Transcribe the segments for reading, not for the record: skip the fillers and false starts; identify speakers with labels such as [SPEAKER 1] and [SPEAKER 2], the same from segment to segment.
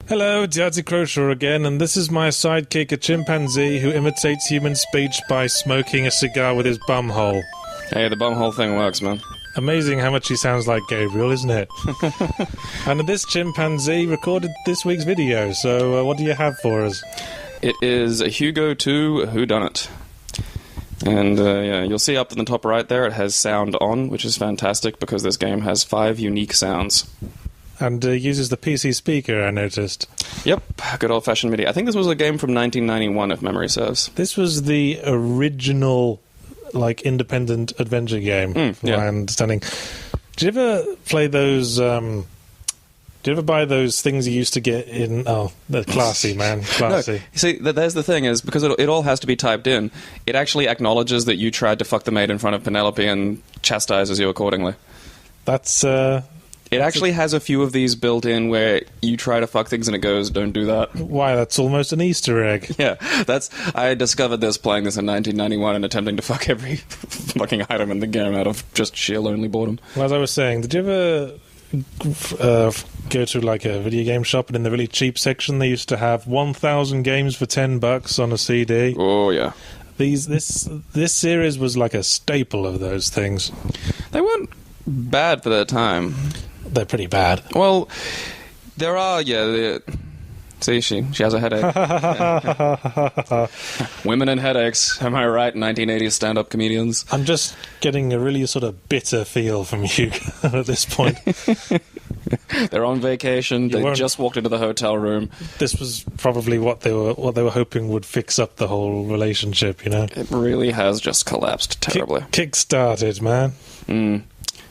[SPEAKER 1] Hello, it's Yahtzee Crowshaw again, and this is my sidekick, a chimpanzee who imitates human speech by smoking a cigar with his bumhole.
[SPEAKER 2] Hey, the bumhole thing works, man.
[SPEAKER 1] Amazing how much he sounds like Gabriel, isn't it? And this chimpanzee recorded this week's video, so what do you have for us?
[SPEAKER 2] It is a Hugo 2 Whodunit. And yeah, you'll see up in the top right there it has sound on, which is fantastic because this game has 5 unique sounds.
[SPEAKER 1] And uses the PC speaker, I noticed.
[SPEAKER 2] Yep, good old-fashioned MIDI. I think this was a game from 1991, if memory serves.
[SPEAKER 1] This was the original, independent adventure game, from my understanding. Did you ever play those... did you ever buy those things you used to get in... Oh, they're classy, man. Classy.
[SPEAKER 2] No, see, there's the thing is, because it all has to be typed in, it actually acknowledges that you tried to fuck the maid in front of Penelope and chastises you accordingly.
[SPEAKER 1] That's...
[SPEAKER 2] It actually has a few of these built in where you try to fuck things and it goes, don't do that.
[SPEAKER 1] Why, that's almost an Easter egg.
[SPEAKER 2] Yeah, I discovered this playing this in 1991 and attempting to fuck every fucking item in the game out of just sheer lonely boredom.
[SPEAKER 1] Well, as I was saying, did you ever go to a video game shop and in the really cheap section they used to have 1,000 games for $10 on a CD?
[SPEAKER 2] Oh, yeah.
[SPEAKER 1] This series was like a staple of those things.
[SPEAKER 2] They weren't bad for their time.
[SPEAKER 1] They're pretty bad.
[SPEAKER 2] Well, there are, see, she has a headache. Women and headaches, am I right? 1980s stand-up comedians.
[SPEAKER 1] I'm just getting a really sort of bitter feel from you at this point.
[SPEAKER 2] They're on vacation. They just walked into the hotel room. This
[SPEAKER 1] was probably what they were hoping would fix up the whole relationship, you know?
[SPEAKER 2] It really has just collapsed terribly.
[SPEAKER 1] Kick-started, man.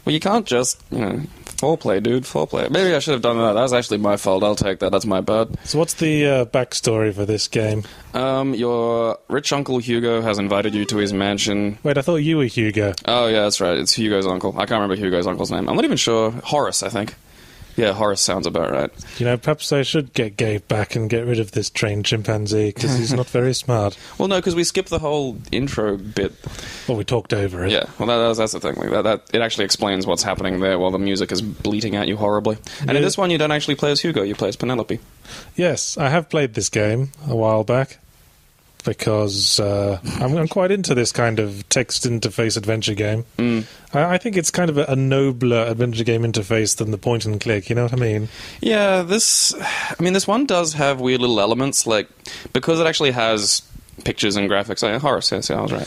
[SPEAKER 2] Well, you can't just, foreplay, dude, foreplay. Maybe I should have done that. That was actually my fault. I'll take that. That's my bad.
[SPEAKER 1] So what's the backstory for this game?
[SPEAKER 2] Your rich uncle Hugo has invited you to his mansion.
[SPEAKER 1] Wait, I thought you were Hugo.
[SPEAKER 2] Oh, yeah, that's right. It's Hugo's uncle. I can't remember Hugo's uncle's name. I'm not even sure. Horace, I think. Yeah, Horace sounds about right.
[SPEAKER 1] Perhaps I should get Gabe back and get rid of this trained chimpanzee, because he's not very smart.
[SPEAKER 2] Well, no, because we skipped the whole intro bit.
[SPEAKER 1] Well, we talked over it.
[SPEAKER 2] Yeah, well, that's the thing. It actually explains what's happening there while the music is bleating at you horribly. And in this one, you don't actually play as Hugo, you play as Penelope.
[SPEAKER 1] Yes, I have played this game a while back, because I'm quite into this kind of text interface adventure game. I think it's kind of a nobler adventure game interface than the point and click, you know what I mean? Yeah, this one does have weird little elements, because it actually has pictures and graphics. Horace, yes, I was right.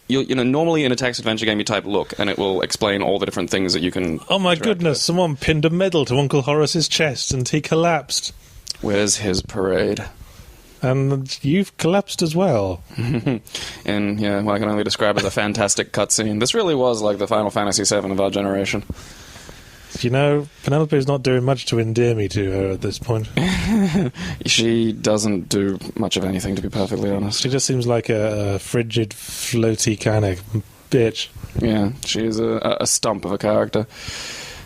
[SPEAKER 1] Normally in a text adventure game you type look and it will explain all the different things that you can... Oh my goodness, someone pinned a medal to Uncle Horace's chest and he collapsed.
[SPEAKER 2] Where's his parade?
[SPEAKER 1] And you've collapsed as well.
[SPEAKER 2] And, what I can only describe as a fantastic cutscene. This really was like the Final Fantasy VII of our generation.
[SPEAKER 1] Penelope's not doing much to endear me to her at this point.
[SPEAKER 2] She doesn't do much of anything, to be perfectly honest.
[SPEAKER 1] She just seems like a frigid, floaty kind of bitch.
[SPEAKER 2] Yeah, she's a stump of a character.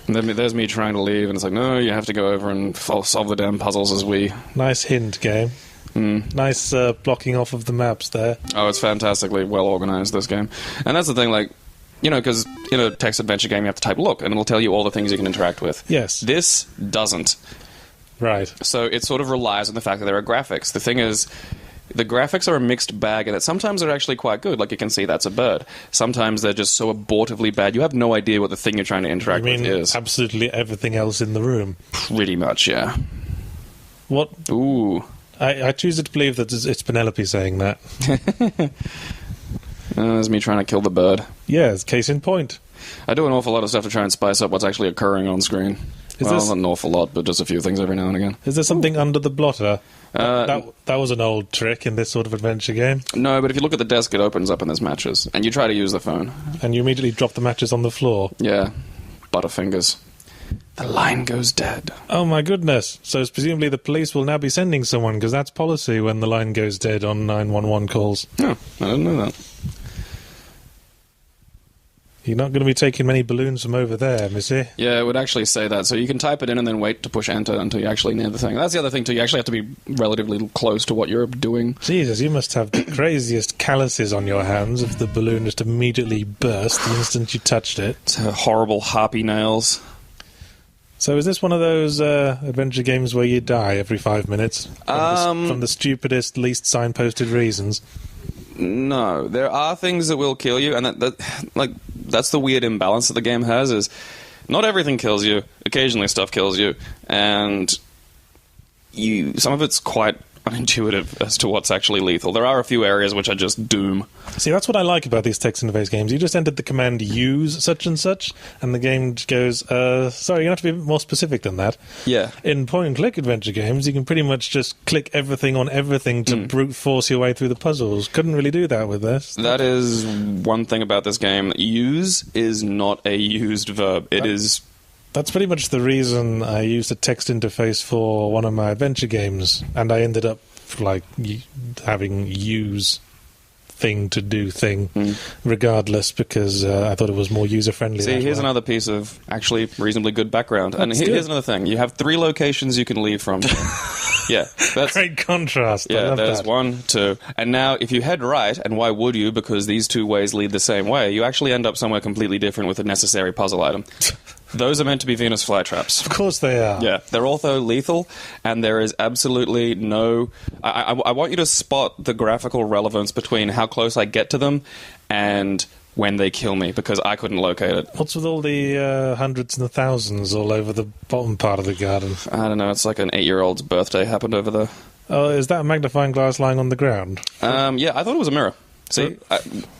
[SPEAKER 2] And then there's me trying to leave, and it's like, no, you have to go over and solve the damn puzzles as we...
[SPEAKER 1] Nice hint, game. Nice blocking off of the maps there.
[SPEAKER 2] Oh, it's fantastically well organized, this game. And that's the thing, because in a text adventure game you have to type look, and it'll tell you all the things you can interact with.
[SPEAKER 1] Yes.
[SPEAKER 2] This doesn't.
[SPEAKER 1] Right.
[SPEAKER 2] So it sort of relies on the fact that there are graphics. The thing is... The graphics are a mixed bag, and sometimes they're actually quite good. Like, you can see that's a bird. Sometimes they're just so abortively bad, you have no idea what the thing you're trying to interact with is.
[SPEAKER 1] Absolutely everything else in the room?
[SPEAKER 2] Pretty much, yeah.
[SPEAKER 1] What?
[SPEAKER 2] Ooh.
[SPEAKER 1] I choose to believe that it's Penelope saying that.
[SPEAKER 2] There's me trying to kill the bird.
[SPEAKER 1] Yeah, it's case in point.
[SPEAKER 2] I do an awful lot of stuff to try and spice up what's actually occurring on screen. Not an awful lot, but just a few things every now and again.
[SPEAKER 1] Is there something under the blotter? That was an old trick in this sort of adventure game.
[SPEAKER 2] No, but if you look at the desk, it opens up and there's matches. And you try to use the phone.
[SPEAKER 1] And you immediately drop the matches on the floor.
[SPEAKER 2] Yeah. Butterfingers. The line goes dead.
[SPEAKER 1] Oh my goodness. So presumably the police will now be sending someone, because that's policy when the line goes dead on 911 calls.
[SPEAKER 2] No, I didn't know that.
[SPEAKER 1] You're not going to be taking many balloons from over there, missy.
[SPEAKER 2] Yeah, it would actually say that. So you can type it in and then wait to push enter until you're actually near the thing. That's the other thing, too. You actually have to be relatively close to what you're doing.
[SPEAKER 1] Jesus, you must have the craziest calluses on your hands if the balloon just immediately burst the instant you touched it.
[SPEAKER 2] It's horrible harpy nails.
[SPEAKER 1] So is this one of those adventure games where you die every 5 minutes from the stupidest, least signposted reasons?
[SPEAKER 2] No, there are things that will kill you, and that's the weird imbalance that the game has. Is not everything kills you. Occasionally, stuff kills you, and some of it's quite unintuitive as to what's actually lethal. There are a few areas which are just doom.
[SPEAKER 1] See, that's what I like about these text interface games. You just entered the command use such and such, and the game goes, sorry, you have to be more specific than that.
[SPEAKER 2] Yeah.
[SPEAKER 1] In point-and-click adventure games, you can pretty much just click everything on everything to brute force your way through the puzzles. Couldn't really do that with this.
[SPEAKER 2] That is one thing about this game. Use is not a used verb. It is...
[SPEAKER 1] That's pretty much the reason I used a text interface for one of my adventure games, and I ended up having use thing to do thing regardless, because I thought it was more user-friendly.
[SPEAKER 2] See, here's another piece of actually reasonably good background. And here's another thing. You have 3 locations you can leave from. Yeah. That's
[SPEAKER 1] great contrast.
[SPEAKER 2] Yeah, there's 1, 2. And now, if you head right, and why would you? Because these 2 ways lead the same way, you actually end up somewhere completely different with a necessary puzzle item. Those are meant to be Venus flytraps.
[SPEAKER 1] Of course they are.
[SPEAKER 2] Yeah, they're also lethal, and there is absolutely no... I want you to spot the graphical relevance between how close I get to them and when they kill me, because I couldn't locate it.
[SPEAKER 1] What's with all the hundreds and the thousands all over the bottom part of the garden?
[SPEAKER 2] I don't know, it's like an 8-year-old's birthday happened over there.
[SPEAKER 1] Oh, is that a magnifying glass lying on the ground?
[SPEAKER 2] Yeah, I thought it was a mirror. See,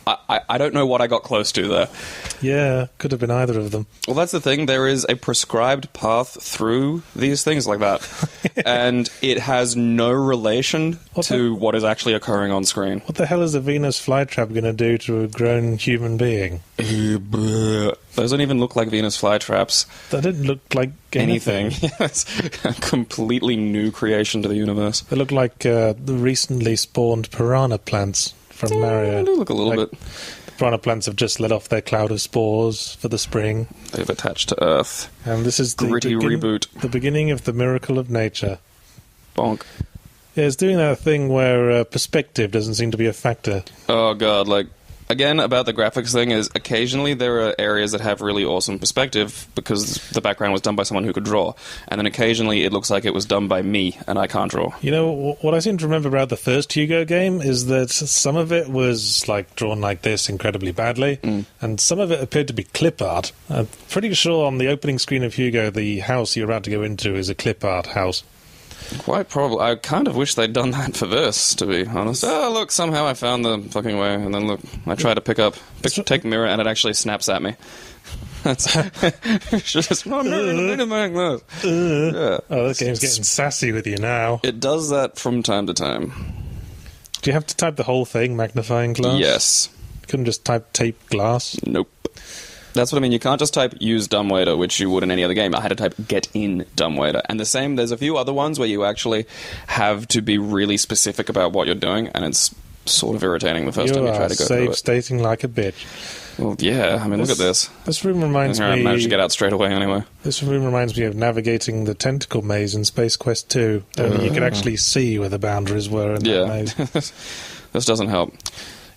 [SPEAKER 2] I don't know what I got close to there.
[SPEAKER 1] Yeah, could have been either of them.
[SPEAKER 2] Well, that's the thing. There is a prescribed path through these things like that. And it has no relation to what is actually occurring on screen.
[SPEAKER 1] What the hell is a Venus flytrap going to do to a grown human being?
[SPEAKER 2] Those don't even look like Venus flytraps.
[SPEAKER 1] That didn't look like anything.
[SPEAKER 2] Yes, a completely new creation to the universe.
[SPEAKER 1] They look like the recently spawned piranha plants from Mario.
[SPEAKER 2] They do look a little bit.
[SPEAKER 1] The piranha plants have just let off their cloud of spores for the spring.
[SPEAKER 2] They've attached to Earth.
[SPEAKER 1] And this is the
[SPEAKER 2] gritty reboot.
[SPEAKER 1] The beginning of the miracle of nature.
[SPEAKER 2] Bonk.
[SPEAKER 1] Yeah, it's doing that thing where perspective doesn't seem to be a factor.
[SPEAKER 2] Oh god, again, about the graphics thing is occasionally there are areas that have really awesome perspective because the background was done by someone who could draw. And then occasionally it looks like it was done by me and I can't draw.
[SPEAKER 1] You know, what I seem to remember about the first Hugo game is that some of it was drawn like this incredibly badly, and some of it appeared to be clip art. I'm pretty sure on the opening screen of Hugo, the house you're about to go into is a clip art house.
[SPEAKER 2] Quite probably. I kind of wish they'd done that for this, to be honest. Oh, look, somehow I found the fucking way, and then look, I try to take mirror, and it actually snaps at me. That's just no mirror, like this. Yeah.
[SPEAKER 1] Oh, this game's getting sassy with you now.
[SPEAKER 2] It does that from time to time.
[SPEAKER 1] Do you have to type the whole thing, magnifying glass?
[SPEAKER 2] Yes.
[SPEAKER 1] You couldn't just type tape glass?
[SPEAKER 2] Nope. That's what I mean. You can't just type use dumbwaiter, which you would in any other game. I had to type get in dumbwaiter. And the same, there's a few other ones where you actually have to be really specific about what you're doing, and it's sort of irritating the first time you try to go through it.
[SPEAKER 1] Save stating like a bitch.
[SPEAKER 2] Well, yeah, I mean, look at this.
[SPEAKER 1] This room reminds me...
[SPEAKER 2] I managed to get out straight away anyway.
[SPEAKER 1] This room reminds me of navigating the tentacle maze in Space Quest 2. Only you could actually see where the boundaries were in that maze.
[SPEAKER 2] This doesn't help.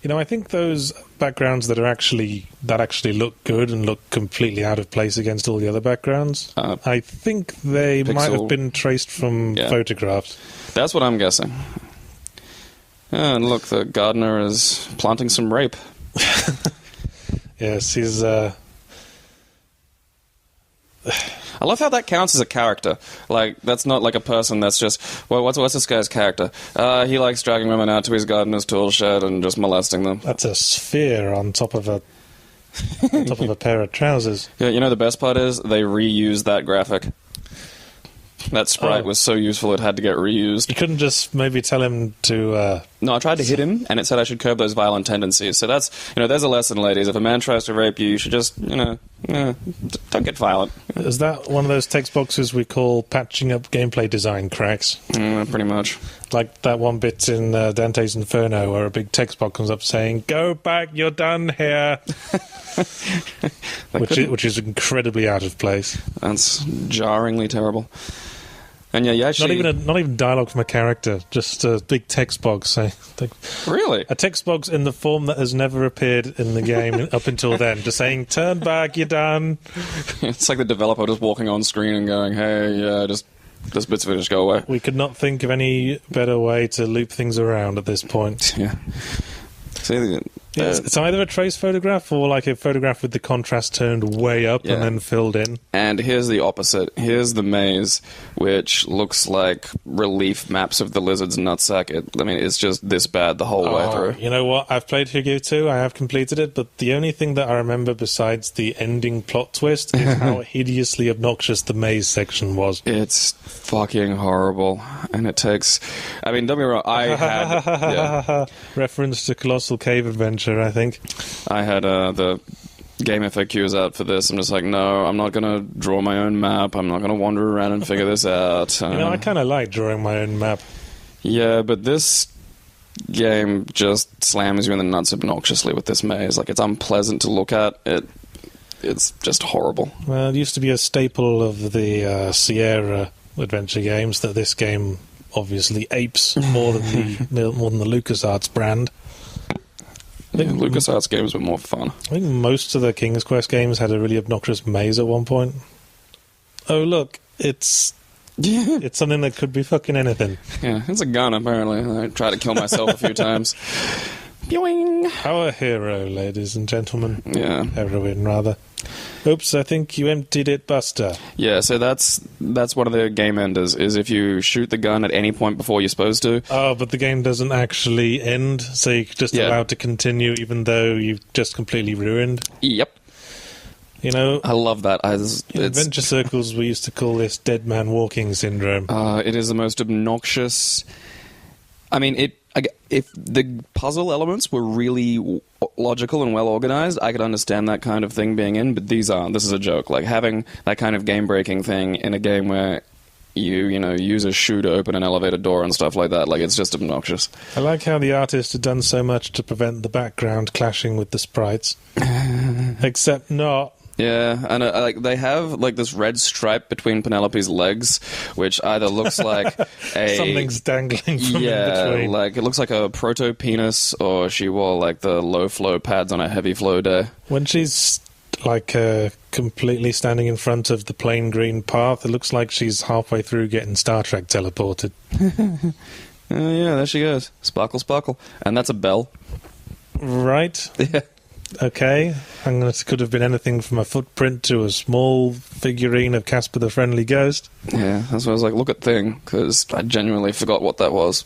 [SPEAKER 1] You know, I think those backgrounds that actually look good and look completely out of place against all the other backgrounds, I think they might have been traced from photographs.
[SPEAKER 2] That's what I'm guessing. And look, the gardener is planting some rape.
[SPEAKER 1] Yes, he's...
[SPEAKER 2] I love how that counts as a character. That's not like a person, that's just... Well, what's this guy's character? He likes dragging women out to his gardener's tool shed and just molesting them.
[SPEAKER 1] That's a sphere on top of a pair of trousers.
[SPEAKER 2] Yeah, you know the best part is they reused that graphic. That sprite was so useful it had to get reused.
[SPEAKER 1] You couldn't just maybe tell him to...
[SPEAKER 2] No, I tried to hit him, and it said I should curb those violent tendencies. So that's, there's a lesson, ladies. If a man tries to rape you, you should just, don't get violent.
[SPEAKER 1] Is that one of those text boxes we call patching up gameplay design cracks?
[SPEAKER 2] Pretty much.
[SPEAKER 1] Like that one bit in Dante's Inferno where a big text box comes up saying, "Go back, you're done here." which is incredibly out of place.
[SPEAKER 2] That's jarringly terrible. And yeah, you actually...
[SPEAKER 1] Not even dialogue from a character, just a big text box saying...
[SPEAKER 2] Really?
[SPEAKER 1] A text box in the form that has never appeared in the game up until then, just saying, turn back, you're done.
[SPEAKER 2] It's like the developer just walking on screen and going, hey, yeah, just this bit's finished, go away.
[SPEAKER 1] We could not think of any better way to loop things around at this point.
[SPEAKER 2] Yeah. See,
[SPEAKER 1] it's either a trace photograph or like a photograph with the contrast turned way up and then filled in.
[SPEAKER 2] And here's the opposite. Here's the maze, which looks like relief maps of the lizard's nutsack. It's just this bad the whole way through.
[SPEAKER 1] You know what? I've played Hugo 2, I have completed it, but the only thing that I remember besides the ending plot twist is how hideously obnoxious the maze section was.
[SPEAKER 2] It's fucking horrible. And it takes... I mean, don't get me wrong, I had...
[SPEAKER 1] Reference to Colossal Cave Adventure, I think.
[SPEAKER 2] I had the game FAQs out for this. I'm just like, no, I'm not going to draw my own map. I'm not going to wander around and figure this out.
[SPEAKER 1] I kind of like drawing my own map.
[SPEAKER 2] Yeah, but this game just slams you in the nuts obnoxiously with this maze. Like, it's unpleasant to look at. It's just horrible.
[SPEAKER 1] Well, it used to be a staple of the Sierra adventure games that this game obviously apes more than the LucasArts brand.
[SPEAKER 2] Yeah, LucasArts games were more fun.
[SPEAKER 1] I think most of the King's Quest games had a really obnoxious maze at one point. Oh, look, it's something that could be fucking anything.
[SPEAKER 2] Yeah, it's a gun, apparently. I tried to kill myself a few times. Boing.
[SPEAKER 1] Our hero, ladies and gentlemen.
[SPEAKER 2] Yeah.
[SPEAKER 1] Heroine, rather. Oops, I think you emptied it, Buster.
[SPEAKER 2] Yeah, so that's one of the game enders, is if you shoot the gun at any point before you're supposed to.
[SPEAKER 1] Oh, but the game doesn't actually end, so you're just allowed to continue even though you've just completely ruined.
[SPEAKER 2] Yep.
[SPEAKER 1] You know,
[SPEAKER 2] I love that.
[SPEAKER 1] In adventure circles, we used to call this dead man walking syndrome.
[SPEAKER 2] It is the most obnoxious... I mean, if the puzzle elements were really logical and well organized, I could understand that kind of thing being in, but these aren't. This is a joke. Like, having that kind of game-breaking thing in a game where you use a shoe to open an elevator door and stuff like that, like, it's just obnoxious.
[SPEAKER 1] I like how the artist had done so much to prevent the background clashing with the sprites. Except not.
[SPEAKER 2] Yeah, and they have like this red stripe between Penelope's legs, which either looks like
[SPEAKER 1] something's dangling from in between.
[SPEAKER 2] Like it looks like a proto penis, or she wore like the low flow pads on a heavy flow day.
[SPEAKER 1] When she's like completely standing in front of the plain green path, it looks like she's halfway through getting Star Trek teleported.
[SPEAKER 2] Yeah, there she goes, sparkle, sparkle, and that's a bell,
[SPEAKER 1] right?
[SPEAKER 2] Yeah.
[SPEAKER 1] Okay, and it could have been anything from a footprint to a small figurine of Casper the Friendly Ghost.
[SPEAKER 2] Yeah, that's why I was like, look at thing, because I genuinely forgot what that was.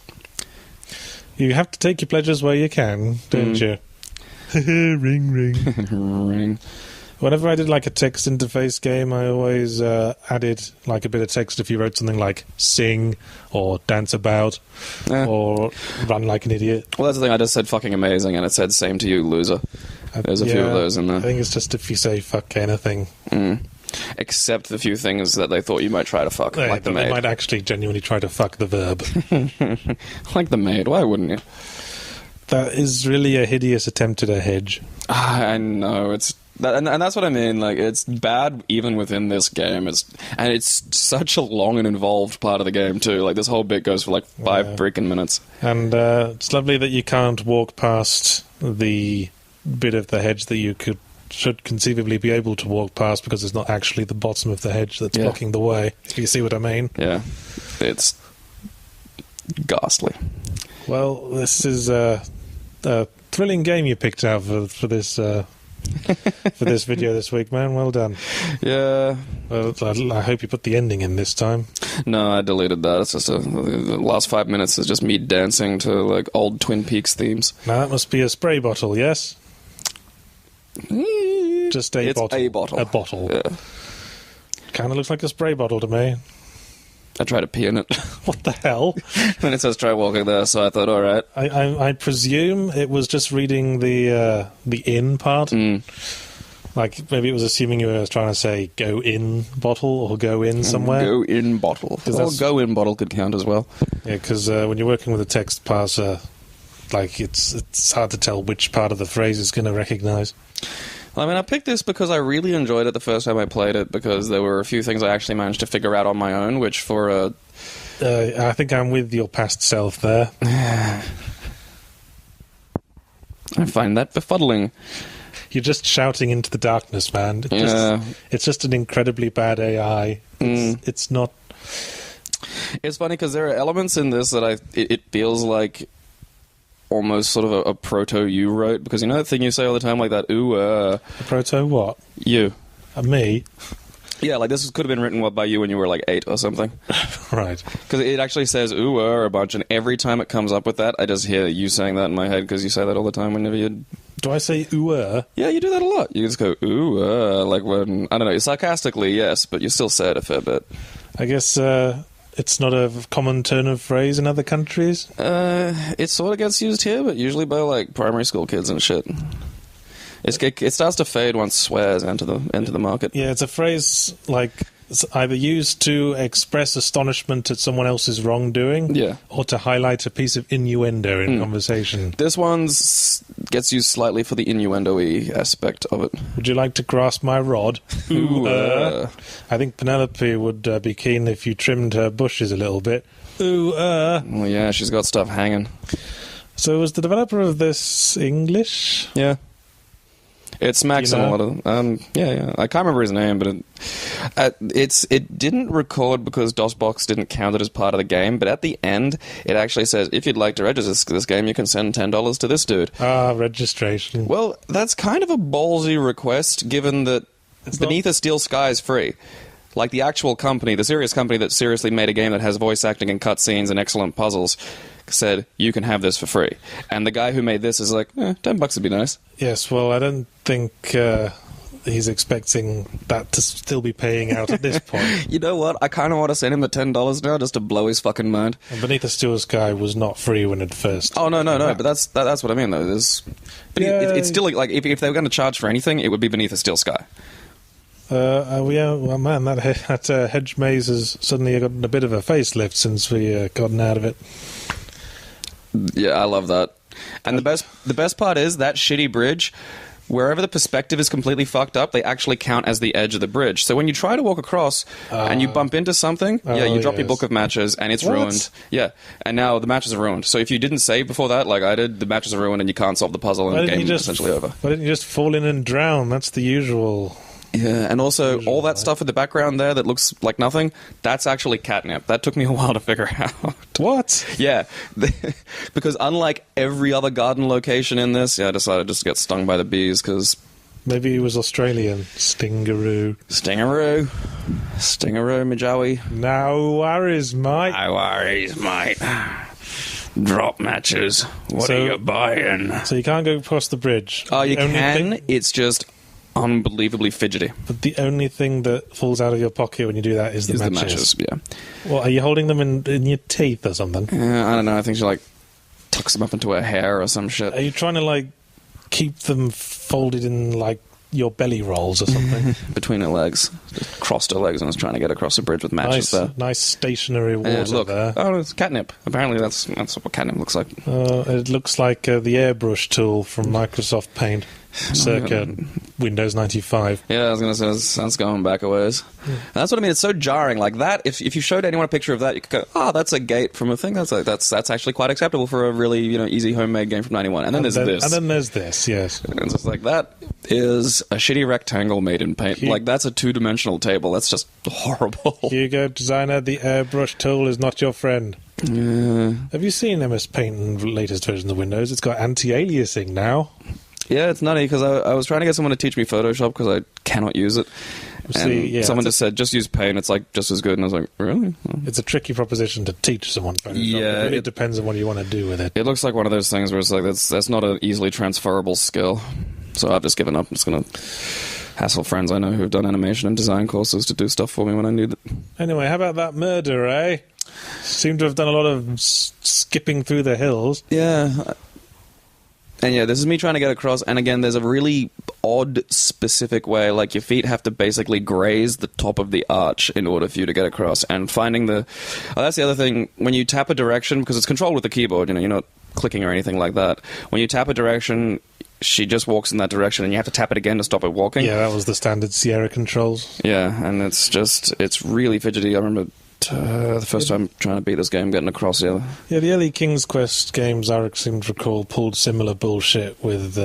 [SPEAKER 1] You have to take your pleasures where you can, don't you? Ring, ring.
[SPEAKER 2] Ring.
[SPEAKER 1] Whenever I did like a text interface game, I always added like a bit of text if you wrote something like sing or dance about or run like an idiot.
[SPEAKER 2] Well, that's the thing, I just said fucking amazing and it said same to you, loser. There's a few of those in there.
[SPEAKER 1] I think it's just if you say fuck anything.
[SPEAKER 2] Except the few things that they thought you might try to fuck, like the maid.
[SPEAKER 1] They might actually genuinely try to fuck the verb.
[SPEAKER 2] Like the maid, why wouldn't you?
[SPEAKER 1] That is really a hideous attempt at a hedge.
[SPEAKER 2] I know, it's... And that's what I mean, like, it's bad even within this game, and it's such a long and involved part of the game, too. Like, this whole bit goes for, like, 5 freaking minutes.
[SPEAKER 1] And it's lovely that you can't walk past the bit of the hedge that you should conceivably be able to walk past, because it's not actually the bottom of the hedge that's blocking the way, if you see what I mean. Yeah,
[SPEAKER 2] it's ghastly.
[SPEAKER 1] Well, this is a thrilling game you picked out for this... for this video this week, man. Well done.
[SPEAKER 2] Yeah.
[SPEAKER 1] Well, I hope you put the ending in this time.
[SPEAKER 2] No, I deleted that. It's just the last 5 minutes is just me dancing to like old Twin Peaks themes.
[SPEAKER 1] Now that must be a spray bottle, yes? Just a bottle.
[SPEAKER 2] A bottle.
[SPEAKER 1] A bottle.
[SPEAKER 2] Yeah.
[SPEAKER 1] Kind of looks like a spray bottle to me.
[SPEAKER 2] I tried to pee in it.
[SPEAKER 1] What the hell?
[SPEAKER 2] And it says try walking there, so I thought, all right.
[SPEAKER 1] I presume it was just reading the in part. Like, maybe it was assuming you were trying to say go in bottle or go in somewhere.
[SPEAKER 2] Go in bottle. Or go in bottle could count as well.
[SPEAKER 1] Yeah, because when you're working with a text parser, like, it's hard to tell which part of the phrase it's going to recognise.
[SPEAKER 2] I mean, I picked this because I really enjoyed it the first time I played it, because there were a few things I actually managed to figure out on my own, which for a...
[SPEAKER 1] I think I'm with your past self there.
[SPEAKER 2] I find that befuddling.
[SPEAKER 1] You're just shouting into the darkness, man. It's just an incredibly bad AI. It's not...
[SPEAKER 2] It's funny because there are elements in this that it feels like almost sort of a proto-you wrote, because you know that thing you say all the time, like that, a
[SPEAKER 1] proto what?
[SPEAKER 2] You.
[SPEAKER 1] Me?
[SPEAKER 2] Yeah, like this could have been written by you when you were like 8 or something.
[SPEAKER 1] Right.
[SPEAKER 2] Because it actually says a bunch, and every time it comes up with that, I just hear you saying that in my head, because you say that all the time whenever you...
[SPEAKER 1] Do I say
[SPEAKER 2] Yeah, you do that a lot. You just go, like when... I don't know, sarcastically, yes, but you still say it a fair bit.
[SPEAKER 1] I guess... it's not a common turn of phrase in other countries?
[SPEAKER 2] It sort of gets used here, but usually by, like, primary school kids and shit. It starts to fade once swears enter the market.
[SPEAKER 1] Yeah, it's a phrase, like, it's either used to express astonishment at someone else's wrongdoing, or to highlight a piece of innuendo in conversation.
[SPEAKER 2] This one gets used slightly for the innuendo-y aspect of it.
[SPEAKER 1] Would you like to grasp my rod? I think Penelope would be keen if you trimmed her bushes a little bit.
[SPEAKER 2] Well, yeah, she's got stuff hanging.
[SPEAKER 1] So was the developer of this English?
[SPEAKER 2] Yeah. It smacks on a lot of... yeah. I can't remember his name, but it didn't record because DOSBox didn't count it as part of the game, but at the end, it actually says, if you'd like to register this game, you can send $10 to this dude.
[SPEAKER 1] Registration.
[SPEAKER 2] Well, that's kind of a ballsy request, given that Beneath a Steel Sky is free. Like the actual company, the serious company that seriously made a game that has voice acting and cutscenes and excellent puzzles, said, you can have this for free. And the guy who made this is like, $10 would be nice.
[SPEAKER 1] Yes, well, I don't think he's expecting that to still be paying out at this point.
[SPEAKER 2] You know what? I kind of want to send him the $10 now just to blow his fucking mind.
[SPEAKER 1] And Beneath the Steel Sky was not free when it first...
[SPEAKER 2] Oh, no, but that's what I mean, though. It's still, like, if they were going to charge for anything, it would be Beneath the Steel Sky.
[SPEAKER 1] Well, man, that hedge maze has suddenly gotten a bit of a facelift since we gotten out of it.
[SPEAKER 2] Yeah, I love that. And the best part is that shitty bridge, wherever the perspective is completely fucked up, they actually count as the edge of the bridge. So when you try to walk across and you bump into something, you drop your book of matches and it's ruined. Yeah, and now the matches are ruined. So if you didn't save before that, like I did, the matches are ruined and you can't solve the puzzle and the game is essentially over.
[SPEAKER 1] Why didn't you just fall in and drown? That's the usual...
[SPEAKER 2] Yeah, and also all that stuff in the background there that looks like nothing, that's actually catnip. That took me a while to figure out.
[SPEAKER 1] What?
[SPEAKER 2] Yeah, because unlike every other garden location in this, I decided just to get stung by the bees because...
[SPEAKER 1] Maybe he was Australian. Stingaroo,
[SPEAKER 2] my joey.
[SPEAKER 1] No worries, mate.
[SPEAKER 2] No worries, mate. Drop matches. What are you buying?
[SPEAKER 1] So you can't go across the bridge.
[SPEAKER 2] Oh, you can. It's just... unbelievably fidgety.
[SPEAKER 1] But the only thing that falls out of your pocket when you do that is the matches.
[SPEAKER 2] Yeah.
[SPEAKER 1] Well, are you holding them in your teeth or something?
[SPEAKER 2] I don't know. I think she like tucks them up into her hair or some shit.
[SPEAKER 1] Are you trying to like keep them folded in like your belly rolls or something?
[SPEAKER 2] Between her legs. Just crossed her legs and was trying to get across the bridge with matches there.
[SPEAKER 1] Nice stationary water there.
[SPEAKER 2] Oh, it's catnip. Apparently that's what catnip looks like.
[SPEAKER 1] It looks like the airbrush tool from Microsoft Paint. Circa Windows 95.
[SPEAKER 2] Yeah, I was going to say, that's going back a ways. Yeah. That's what I mean, it's so jarring. Like that, if you showed anyone a picture of that, you could go, that's a gate from a thing. That's actually quite acceptable for a really, easy homemade game from 91. And then there's this.
[SPEAKER 1] And then there's this, yes.
[SPEAKER 2] And it's just like, that is a shitty rectangle made in paint. Like, that's a two-dimensional table. That's just horrible.
[SPEAKER 1] Hugo, designer, the airbrush tool is not your friend.
[SPEAKER 2] Yeah.
[SPEAKER 1] Have you seen MS Paint in the latest version of Windows? It's got anti-aliasing now.
[SPEAKER 2] Yeah, it's nutty, because I was trying to get someone to teach me Photoshop because I cannot use it. And someone just said, just use Paint, it's like just as good. And I was like, really?
[SPEAKER 1] It's a tricky proposition to teach someone Photoshop. Yeah, it depends on what you want to do with it.
[SPEAKER 2] It looks like one of those things where it's like, that's not an easily transferable skill. So I've just given up. I'm just going to hassle friends I know who have done animation and design courses to do stuff for me when I need it.
[SPEAKER 1] Anyway, how about that murder, eh? Seem to have done a lot of skipping through the hills.
[SPEAKER 2] Yeah. And yeah, this is me trying to get across, and again, there's a really odd, specific way, like your feet have to basically graze the top of the arch in order for you to get across, and finding the... Oh, that's the other thing, when you tap a direction, because it's controlled with the keyboard, you're not clicking or anything like that. When you tap a direction, she just walks in that direction, and you have to tap it again to stop it walking.
[SPEAKER 1] Yeah, that was the standard Sierra controls.
[SPEAKER 2] Yeah, and it's really fidgety. I remember the first time trying to beat this game, getting across the other.
[SPEAKER 1] Yeah, the early King's Quest games, I seem to recall, pulled similar bullshit with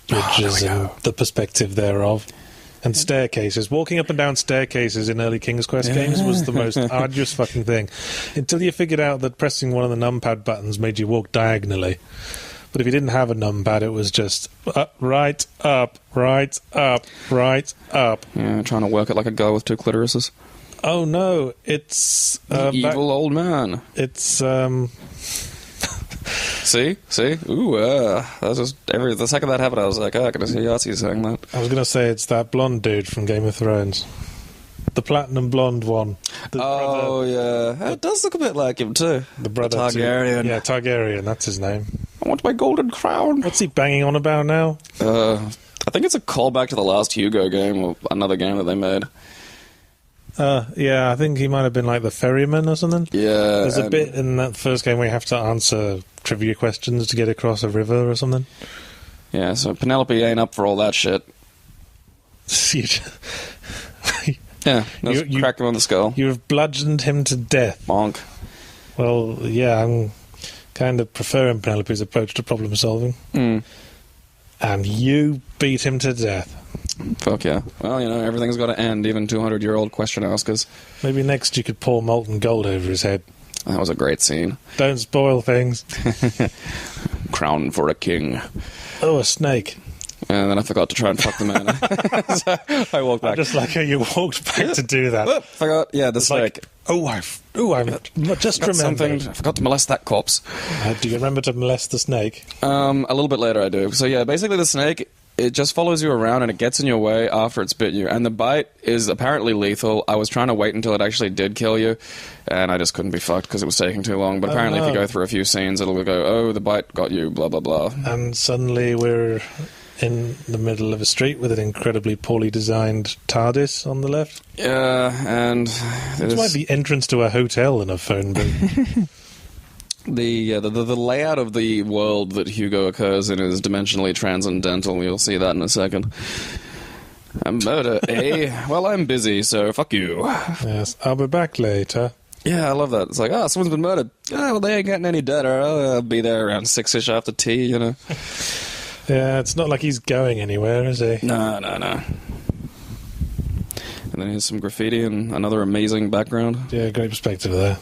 [SPEAKER 1] bridges and the perspective thereof. And staircases. Walking up and down staircases in early King's Quest games was the most arduous fucking thing. Until you figured out that pressing one of the numpad buttons made you walk diagonally. But if you didn't have a numpad, it was just right, up, right, up, right, up.
[SPEAKER 2] Yeah, trying to work it like a guy with 2 clitorises.
[SPEAKER 1] Oh no, it's...
[SPEAKER 2] evil old man.
[SPEAKER 1] It's...
[SPEAKER 2] See? Ooh, that's just the second that happened, I was like, I can see Yahtzee saying that.
[SPEAKER 1] I was going to say it's that blonde dude from Game of Thrones. The platinum blonde one.
[SPEAKER 2] Yeah. It does look a bit like him, too.
[SPEAKER 1] The brother
[SPEAKER 2] Targaryen.
[SPEAKER 1] Yeah, Targaryen, that's his name.
[SPEAKER 2] I want my golden crown.
[SPEAKER 1] What's he banging on about now?
[SPEAKER 2] I think it's a callback to the last Hugo game, or another game that they made.
[SPEAKER 1] Yeah, I think he might have been like the ferryman or something.
[SPEAKER 2] Yeah.
[SPEAKER 1] There's a bit in that first game where you have to answer trivia questions to get across a river or something.
[SPEAKER 2] Yeah, so Penelope ain't up for all that shit. Yeah, you crack him on the skull.
[SPEAKER 1] You have bludgeoned him to death.
[SPEAKER 2] Bonk.
[SPEAKER 1] Well, yeah, I'm kind of preferring Penelope's approach to problem solving. And you beat him to death.
[SPEAKER 2] Fuck yeah. Well, everything's got to end, even 200-year-old question askers.
[SPEAKER 1] Maybe next you could pour molten gold over his head.
[SPEAKER 2] That was a great scene.
[SPEAKER 1] Don't spoil things.
[SPEAKER 2] Crown for a king.
[SPEAKER 1] Oh, a snake.
[SPEAKER 2] And then I forgot to try and fuck the man. So I walked back.
[SPEAKER 1] I just like how you walked back to do that.
[SPEAKER 2] Whoop, forgot. Yeah, the snake.
[SPEAKER 1] I'm just remembered.
[SPEAKER 2] I forgot to molest that corpse.
[SPEAKER 1] Do you remember to molest the snake?
[SPEAKER 2] A little bit later I do. So yeah, basically the snake, it just follows you around and it gets in your way after it's bit you. And the bite is apparently lethal. I was trying to wait until it actually did kill you, and I just couldn't be fucked because it was taking too long. But apparently if you go through a few scenes, it'll go, oh, the bite got you, blah, blah, blah.
[SPEAKER 1] And suddenly we're in the middle of a street with an incredibly poorly designed TARDIS on the left.
[SPEAKER 2] Yeah, and...
[SPEAKER 1] It's like the entrance to a hotel in a phone booth.
[SPEAKER 2] The layout of the world that Hugo occurs in is dimensionally transcendental. You'll see that in a second. A murder, eh? Well, I'm busy, so fuck you.
[SPEAKER 1] Yes, I'll be back later.
[SPEAKER 2] Yeah, I love that. It's like, someone's been murdered. Well, they ain't getting any deader. I'll be there around 6-ish after tea,
[SPEAKER 1] Yeah, it's not like he's going anywhere, is he?
[SPEAKER 2] No. And then here's some graffiti and another amazing background.
[SPEAKER 1] Yeah, great perspective there.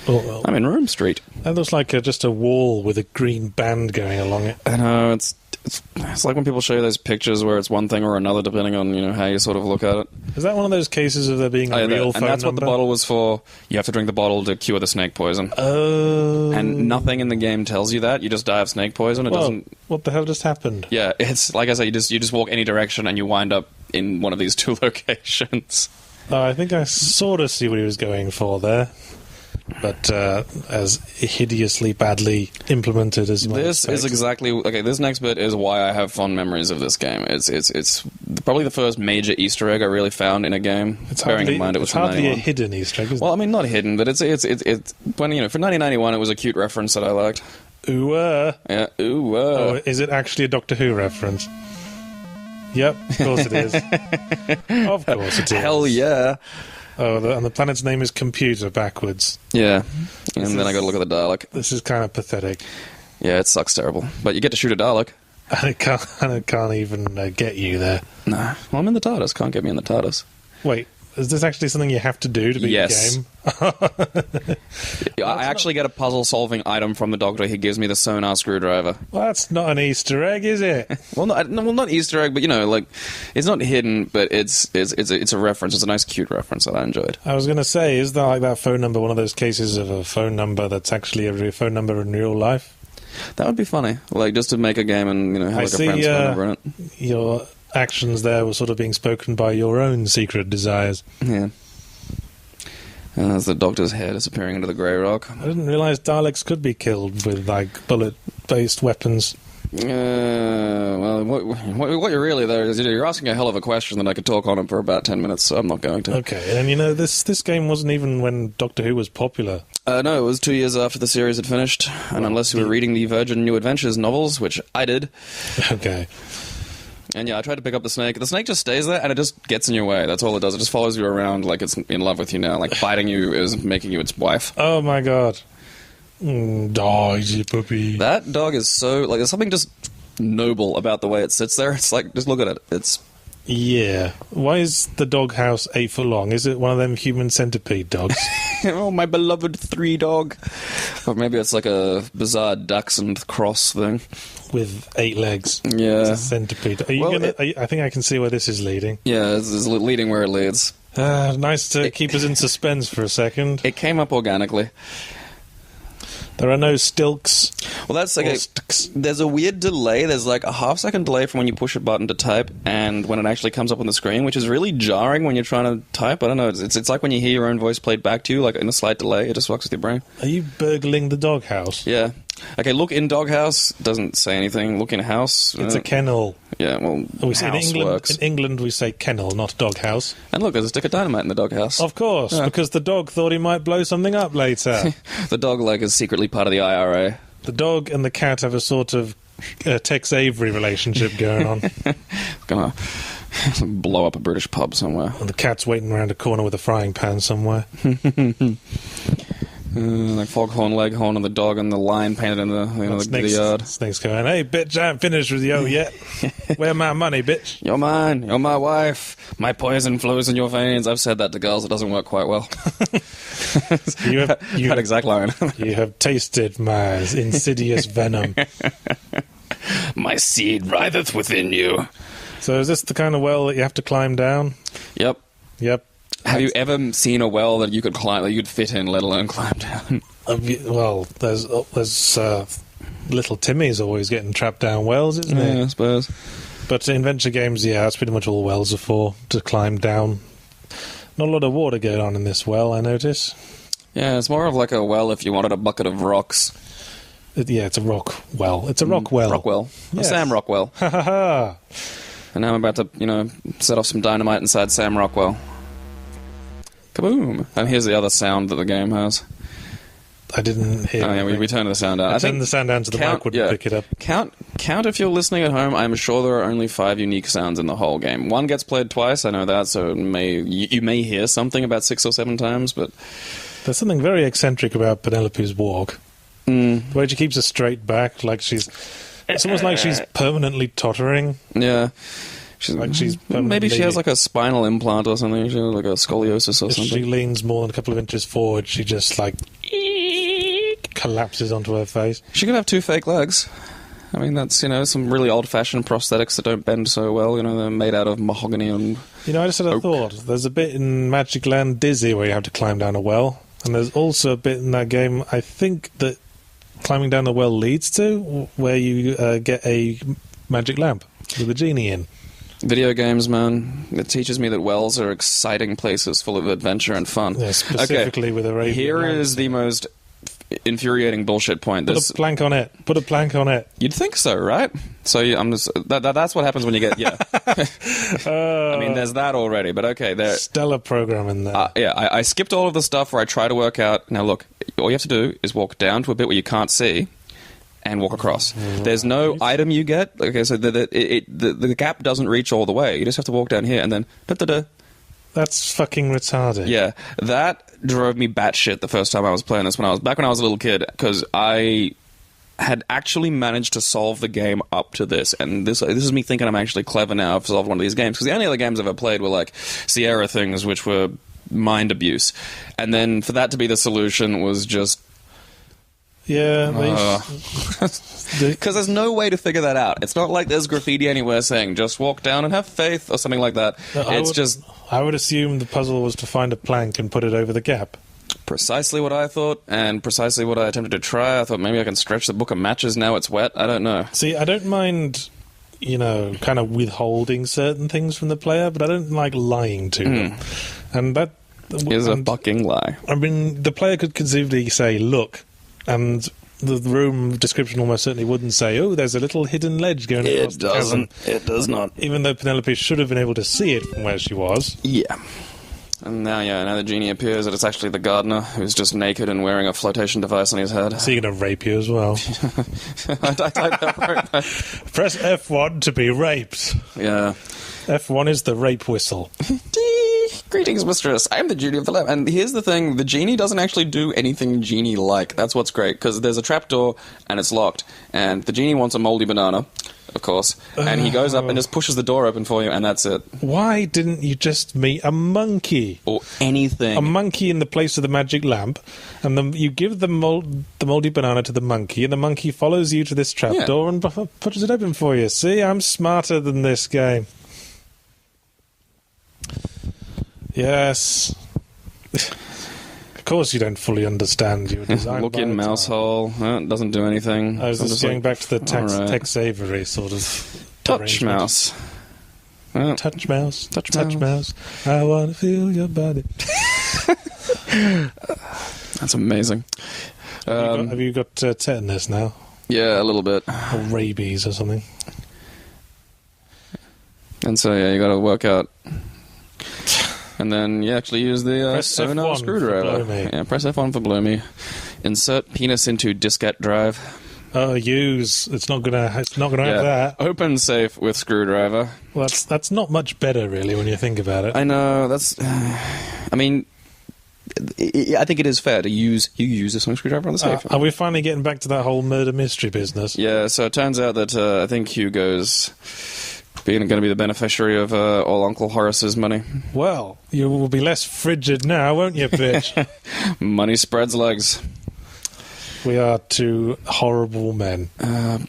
[SPEAKER 1] Oh, well.
[SPEAKER 2] I'm in Rome Street.
[SPEAKER 1] That looks like just a wall with a green band going along it.
[SPEAKER 2] I know, it's like when people show you those pictures where it's one thing or another depending on how you sort of look at it.
[SPEAKER 1] Is that one of those cases of there being a real phone
[SPEAKER 2] And that's
[SPEAKER 1] number?
[SPEAKER 2] what the bottle was for. You have to drink the bottle to cure the snake poison.
[SPEAKER 1] Oh.
[SPEAKER 2] And nothing in the game tells you that. You just die of snake poison. It doesn't.
[SPEAKER 1] What the hell just happened?
[SPEAKER 2] Yeah, it's like I say. You just walk any direction and you wind up in one of these 2 locations.
[SPEAKER 1] Oh, I think I sort of see what he was going for there. But as hideously badly implemented as you might
[SPEAKER 2] This
[SPEAKER 1] expect.
[SPEAKER 2] is exactly okay. This next bit is why I have fond memories of this game. It's probably the first major Easter egg I really found in a game.
[SPEAKER 1] It's
[SPEAKER 2] bearing in mind it was from
[SPEAKER 1] hardly a
[SPEAKER 2] 91.
[SPEAKER 1] hidden Easter egg, isn't
[SPEAKER 2] Well, I mean, not hidden, but it's when for 1991 it was a cute reference that I liked.
[SPEAKER 1] it? Ooh,
[SPEAKER 2] Yeah, ooh.
[SPEAKER 1] Oh, is it actually a Doctor Who reference? Yep, of course it is. Of course it is.
[SPEAKER 2] Hell yeah.
[SPEAKER 1] Oh, and the planet's name is Computer backwards.
[SPEAKER 2] Yeah, and then I got to look at the Dalek.
[SPEAKER 1] This is kind of pathetic.
[SPEAKER 2] Yeah, it sucks terrible. But you get to shoot a Dalek.
[SPEAKER 1] And it can't even get you there.
[SPEAKER 2] Nah. Well, I'm in the TARDIS. Can't get me in the TARDIS.
[SPEAKER 1] Wait, is this actually something you have to do to beat the game?
[SPEAKER 2] I actually get a puzzle-solving item from the Doctor. He gives me the sonar screwdriver.
[SPEAKER 1] Well, that's not an Easter egg, is it?
[SPEAKER 2] Well, not Easter egg, but it's not hidden, but it's a reference. It's a nice, cute reference that I enjoyed.
[SPEAKER 1] I was going to say, is that like that phone number one of those cases of a phone number that's actually a real phone number in real life?
[SPEAKER 2] That would be funny, just to make a game and have
[SPEAKER 1] I
[SPEAKER 2] a
[SPEAKER 1] see,
[SPEAKER 2] friend's phone number in it.
[SPEAKER 1] Your actions there were sort of being spoken by your own secret desires.
[SPEAKER 2] Yeah. And as the Doctor's head is appearing into the grey rock.
[SPEAKER 1] I didn't realise Daleks could be killed with bullet-based weapons.
[SPEAKER 2] Well, what you're really there is you're asking a hell of a question that I could talk on for about 10 minutes, so I'm not going to.
[SPEAKER 1] Okay, and this game wasn't even when Doctor Who was popular.
[SPEAKER 2] No, it was 2 years after the series had finished, and unless you were reading the Virgin New Adventures novels, which I did.
[SPEAKER 1] Okay.
[SPEAKER 2] And yeah, I tried to pick up the snake. The snake just stays there, and it just gets in your way. That's all it does. It just follows you around like it's in love with you now. Like biting you is making you its wife.
[SPEAKER 1] Oh my god. Dog, you puppy.
[SPEAKER 2] That dog is so... Like, there's something just noble about the way it sits there. It's like, just look at it. It's...
[SPEAKER 1] Yeah. Why is the doghouse 8 foot long? Is it one of them human centipede dogs?
[SPEAKER 2] Oh, my beloved 3 dog. Or maybe it's like a bizarre dachshund cross thing.
[SPEAKER 1] With 8 legs.
[SPEAKER 2] Yeah.
[SPEAKER 1] It's a centipede. I think I can see where this is leading.
[SPEAKER 2] Yeah, it's leading where it leads.
[SPEAKER 1] Nice to keep us in suspense for a second.
[SPEAKER 2] It came up organically.
[SPEAKER 1] There are no stilks.
[SPEAKER 2] Well, that's like there's a weird delay. There's like a half-second delay from when you push a button to type and when it actually comes up on the screen, which is really jarring when you're trying to type. I don't know. It's like when you hear your own voice played back to you, like in a slight delay. It just fucks with your brain.
[SPEAKER 1] Are you burgling the doghouse?
[SPEAKER 2] Yeah. Okay, look in doghouse. Doesn't say anything. Look in house.
[SPEAKER 1] It's a kennel.
[SPEAKER 2] Yeah, well, house works.
[SPEAKER 1] In England, we say kennel, not doghouse.
[SPEAKER 2] And look, there's a stick of dynamite in the doghouse.
[SPEAKER 1] Of course, because the dog thought he might blow something up later.
[SPEAKER 2] The dog, like, is secretly part of the IRA.
[SPEAKER 1] The dog and the cat have a sort of Tex Avery relationship going on.
[SPEAKER 2] Gonna blow up a British pub somewhere.
[SPEAKER 1] And the cat's waiting around a corner with a frying pan somewhere.
[SPEAKER 2] Like Foghorn Leghorn and the dog and the lion painted in the yard.
[SPEAKER 1] Snake's going, hey, bitch, I haven't finished with you yet. Where my money, bitch?
[SPEAKER 2] You're mine. You're my wife. My poison flows in your veins. I've said that to girls. It doesn't work quite well. That exact line.
[SPEAKER 1] You have tasted my insidious venom.
[SPEAKER 2] My seed writheth within you.
[SPEAKER 1] So is this the kind of well that you have to climb down?
[SPEAKER 2] Yep. Have you ever seen a well that you could climb, that you could fit in, let alone climb down?
[SPEAKER 1] Well, there's little Timmy's always getting trapped down wells, isn't it?
[SPEAKER 2] Yeah, I suppose.
[SPEAKER 1] But in venture games, yeah, that's pretty much all wells are for, to climb down. Not a lot of water going on in this well, I notice.
[SPEAKER 2] Yeah, it's more of like a well if you wanted a bucket of rocks.
[SPEAKER 1] It's a rock well. It's a rock well.
[SPEAKER 2] Rockwell. Yes. Sam Rockwell.
[SPEAKER 1] Ha ha ha.
[SPEAKER 2] And now I'm about to, set off some dynamite inside Sam Rockwell. Kaboom! And here's the other sound that the game has.
[SPEAKER 1] I didn't hear.
[SPEAKER 2] Oh yeah, we turned the sound down.
[SPEAKER 1] I turned the sound down so the mic wouldn't pick it up.
[SPEAKER 2] Count if you're listening at home. I'm sure there are only 5 unique sounds in the whole game. One gets played twice. I know that, so you may hear something about 6 or 7 times. But
[SPEAKER 1] there's something very eccentric about Penelope's walk. The way she keeps a straight back, like it's almost like she's permanently tottering.
[SPEAKER 2] Yeah. Maybe she has like a spinal implant or something. She has like a scoliosis or something.
[SPEAKER 1] If she leans more than a couple of inches forward, she just like collapses onto her face.
[SPEAKER 2] She could have 2 fake legs. I mean, that's, some really old-fashioned prosthetics that don't bend so well. They're made out of mahogany and
[SPEAKER 1] I just had a thought. There's a bit in Magic Land Dizzy where you have to climb down a well. And there's also a bit in that game, I think, that climbing down the well leads to, where you get a magic lamp with a genie in.
[SPEAKER 2] Video games, man. It teaches me that wells are exciting places full of adventure and fun.
[SPEAKER 1] Yeah, specifically with Arabian
[SPEAKER 2] Here
[SPEAKER 1] lamps.
[SPEAKER 2] is the most infuriating bullshit point.
[SPEAKER 1] Put a plank on it. Put a plank on it.
[SPEAKER 2] You'd think so, right? So I'm just that's what happens when you get I mean, there's that already, but okay, there.
[SPEAKER 1] Stellar program in there.
[SPEAKER 2] I skipped all of the stuff where I try to work out. Now look, all you have to do is walk down to a bit where you can't see. And walk across. There's no item you get. Okay, so the gap doesn't reach all the way. You just have to walk down here and then... Da-da-da.
[SPEAKER 1] That's fucking retarded.
[SPEAKER 2] Yeah, that drove me batshit the first time I was playing this when I was a little kid, because I had actually managed to solve the game up to this, and this is me thinking I'm actually clever now. I've solved one of these games, because the only other games I've ever played were like Sierra things, which were mind abuse, and then for that to be the solution was just...
[SPEAKER 1] Yeah,
[SPEAKER 2] because there's no way to figure that out. It's not like there's graffiti anywhere saying just walk down and have faith or something like that. No,
[SPEAKER 1] I would assume the puzzle was to find a plank and put it over the gap.
[SPEAKER 2] Precisely what I thought, and precisely what I attempted to try. I thought maybe I can stretch the book of matches now it's wet. I don't know.
[SPEAKER 1] See, I don't mind, kind of withholding certain things from the player, but I don't like lying to them. And that
[SPEAKER 2] is a fucking lie.
[SPEAKER 1] I mean, the player could conceivably say, look, and the room description almost certainly wouldn't say, "Oh, there's a little hidden ledge going across the chasm."
[SPEAKER 2] It does not.
[SPEAKER 1] Even though Penelope should have been able to see it from where she was.
[SPEAKER 2] Yeah. And now the genie appears, and it's actually the gardener who's just naked and wearing a flotation device on his head.
[SPEAKER 1] So you're going to rape you as well.
[SPEAKER 2] I don't know.
[SPEAKER 1] Press F1 to be raped.
[SPEAKER 2] Yeah.
[SPEAKER 1] F1 is the rape whistle.
[SPEAKER 2] Greetings, mistress. I am the genie of the lamp. And here's the thing, the genie doesn't actually do anything genie-like. That's what's great, because there's a trapdoor, and it's locked. And the genie wants a moldy banana, of course. And he goes up and just pushes the door open for you, and that's it.
[SPEAKER 1] Why didn't you just meet a monkey?
[SPEAKER 2] Or anything.
[SPEAKER 1] A monkey in the place of the magic lamp, and then you give the moldy banana to the monkey, and the monkey follows you to this trapdoor and pushes it open for you. See, I'm smarter than this game. Yes. Of course you don't fully understand your design.
[SPEAKER 2] Look in mouse hole. It doesn't do anything.
[SPEAKER 1] I was just going back to the Tex Avery sort of...
[SPEAKER 2] Touch mouse.
[SPEAKER 1] Touch mouse. Touch mouse. I want to feel your body.
[SPEAKER 2] That's amazing.
[SPEAKER 1] Have you got tetanus now?
[SPEAKER 2] Yeah, a little bit.
[SPEAKER 1] Or rabies or something.
[SPEAKER 2] And so, you got to work out... And then you actually use the sonar screwdriver. Yeah, press F1 for blow me. Insert penis into diskette drive.
[SPEAKER 1] Use. It's not gonna have that.
[SPEAKER 2] Open safe with screwdriver.
[SPEAKER 1] Well, that's not much better, really, when you think about it.
[SPEAKER 2] I know. That's. I mean, I think it is fair to use. You use a screwdriver on the safe.
[SPEAKER 1] Are we finally getting back to that whole murder mystery business?
[SPEAKER 2] Yeah. So it turns out that I think Hugo's going to be the beneficiary of all Uncle Horace's money.
[SPEAKER 1] Well, you will be less frigid now, won't you, bitch?
[SPEAKER 2] Money spreads legs.
[SPEAKER 1] We are two horrible men.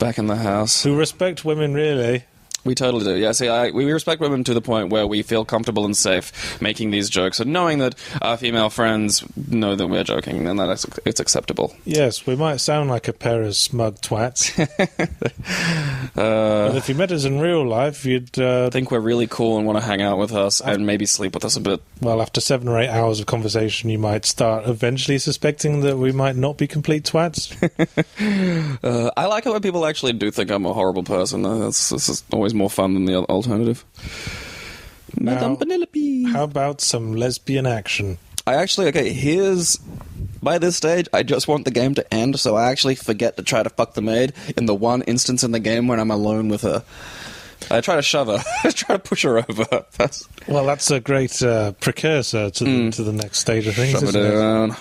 [SPEAKER 2] Back in the house.
[SPEAKER 1] Who respect women, really.
[SPEAKER 2] We totally do. Yeah, see, we respect women to the point where we feel comfortable and safe making these jokes, and knowing that our female friends know that we're joking, and that it's acceptable.
[SPEAKER 1] Yes, we might sound like a pair of smug twats. But if you met us in real life, you'd...
[SPEAKER 2] think we're really cool and want to hang out with us, and maybe sleep with us a bit.
[SPEAKER 1] Well, after 7 or 8 hours of conversation, you might start eventually suspecting that we might not be complete twats.
[SPEAKER 2] I like it when people actually do think I'm a horrible person. This is always more fun than the alternative.
[SPEAKER 1] Now,
[SPEAKER 2] Madame Penelope.
[SPEAKER 1] How about some lesbian action?
[SPEAKER 2] By this stage, I just want the game to end, so I actually forget to try to fuck the maid in the one instance in the game when I'm alone with her. I try to shove her. I try to push her over.
[SPEAKER 1] That's a great precursor to the next stage of things,
[SPEAKER 2] shove
[SPEAKER 1] isn't
[SPEAKER 2] it down.
[SPEAKER 1] it?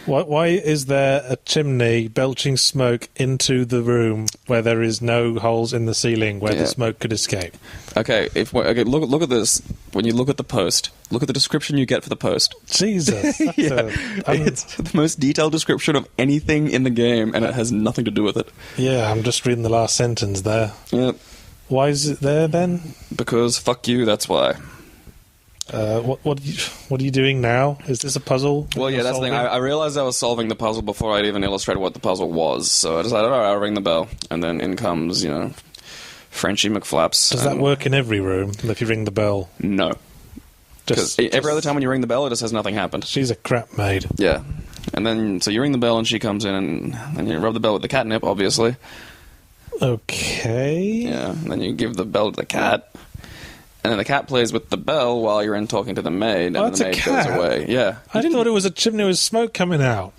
[SPEAKER 1] Why is there a chimney belching smoke into the room where there is no holes in the ceiling where the smoke could escape?
[SPEAKER 2] Okay, look at this. When you look at the post, look at the description you get for the post.
[SPEAKER 1] Jesus.
[SPEAKER 2] It's the most detailed description of anything in the game, and it has nothing to do with it.
[SPEAKER 1] Yeah, I'm just reading the last sentence there.
[SPEAKER 2] Yeah.
[SPEAKER 1] Why is it there, then?
[SPEAKER 2] Because fuck you, that's why.
[SPEAKER 1] What are you doing now? Is this a puzzle?
[SPEAKER 2] Well, yeah, that's the thing. I realized I was solving the puzzle before I'd even illustrated what the puzzle was. So I decided, all right, I'll ring the bell. And then in comes, Frenchie McFlaps.
[SPEAKER 1] Does that work in every room, if you ring the bell?
[SPEAKER 2] No. Because every other time when you ring the bell, it just says nothing happened.
[SPEAKER 1] She's a crap maid.
[SPEAKER 2] Yeah. And then, so you ring the bell and she comes in, and then you rub the bell with the catnip, obviously.
[SPEAKER 1] Okay.
[SPEAKER 2] Yeah, and then you give the bell to the cat. And then the cat plays with the bell while you're in talking to the maid, and the maid goes away. Yeah.
[SPEAKER 1] I thought it was a chimney with smoke coming out.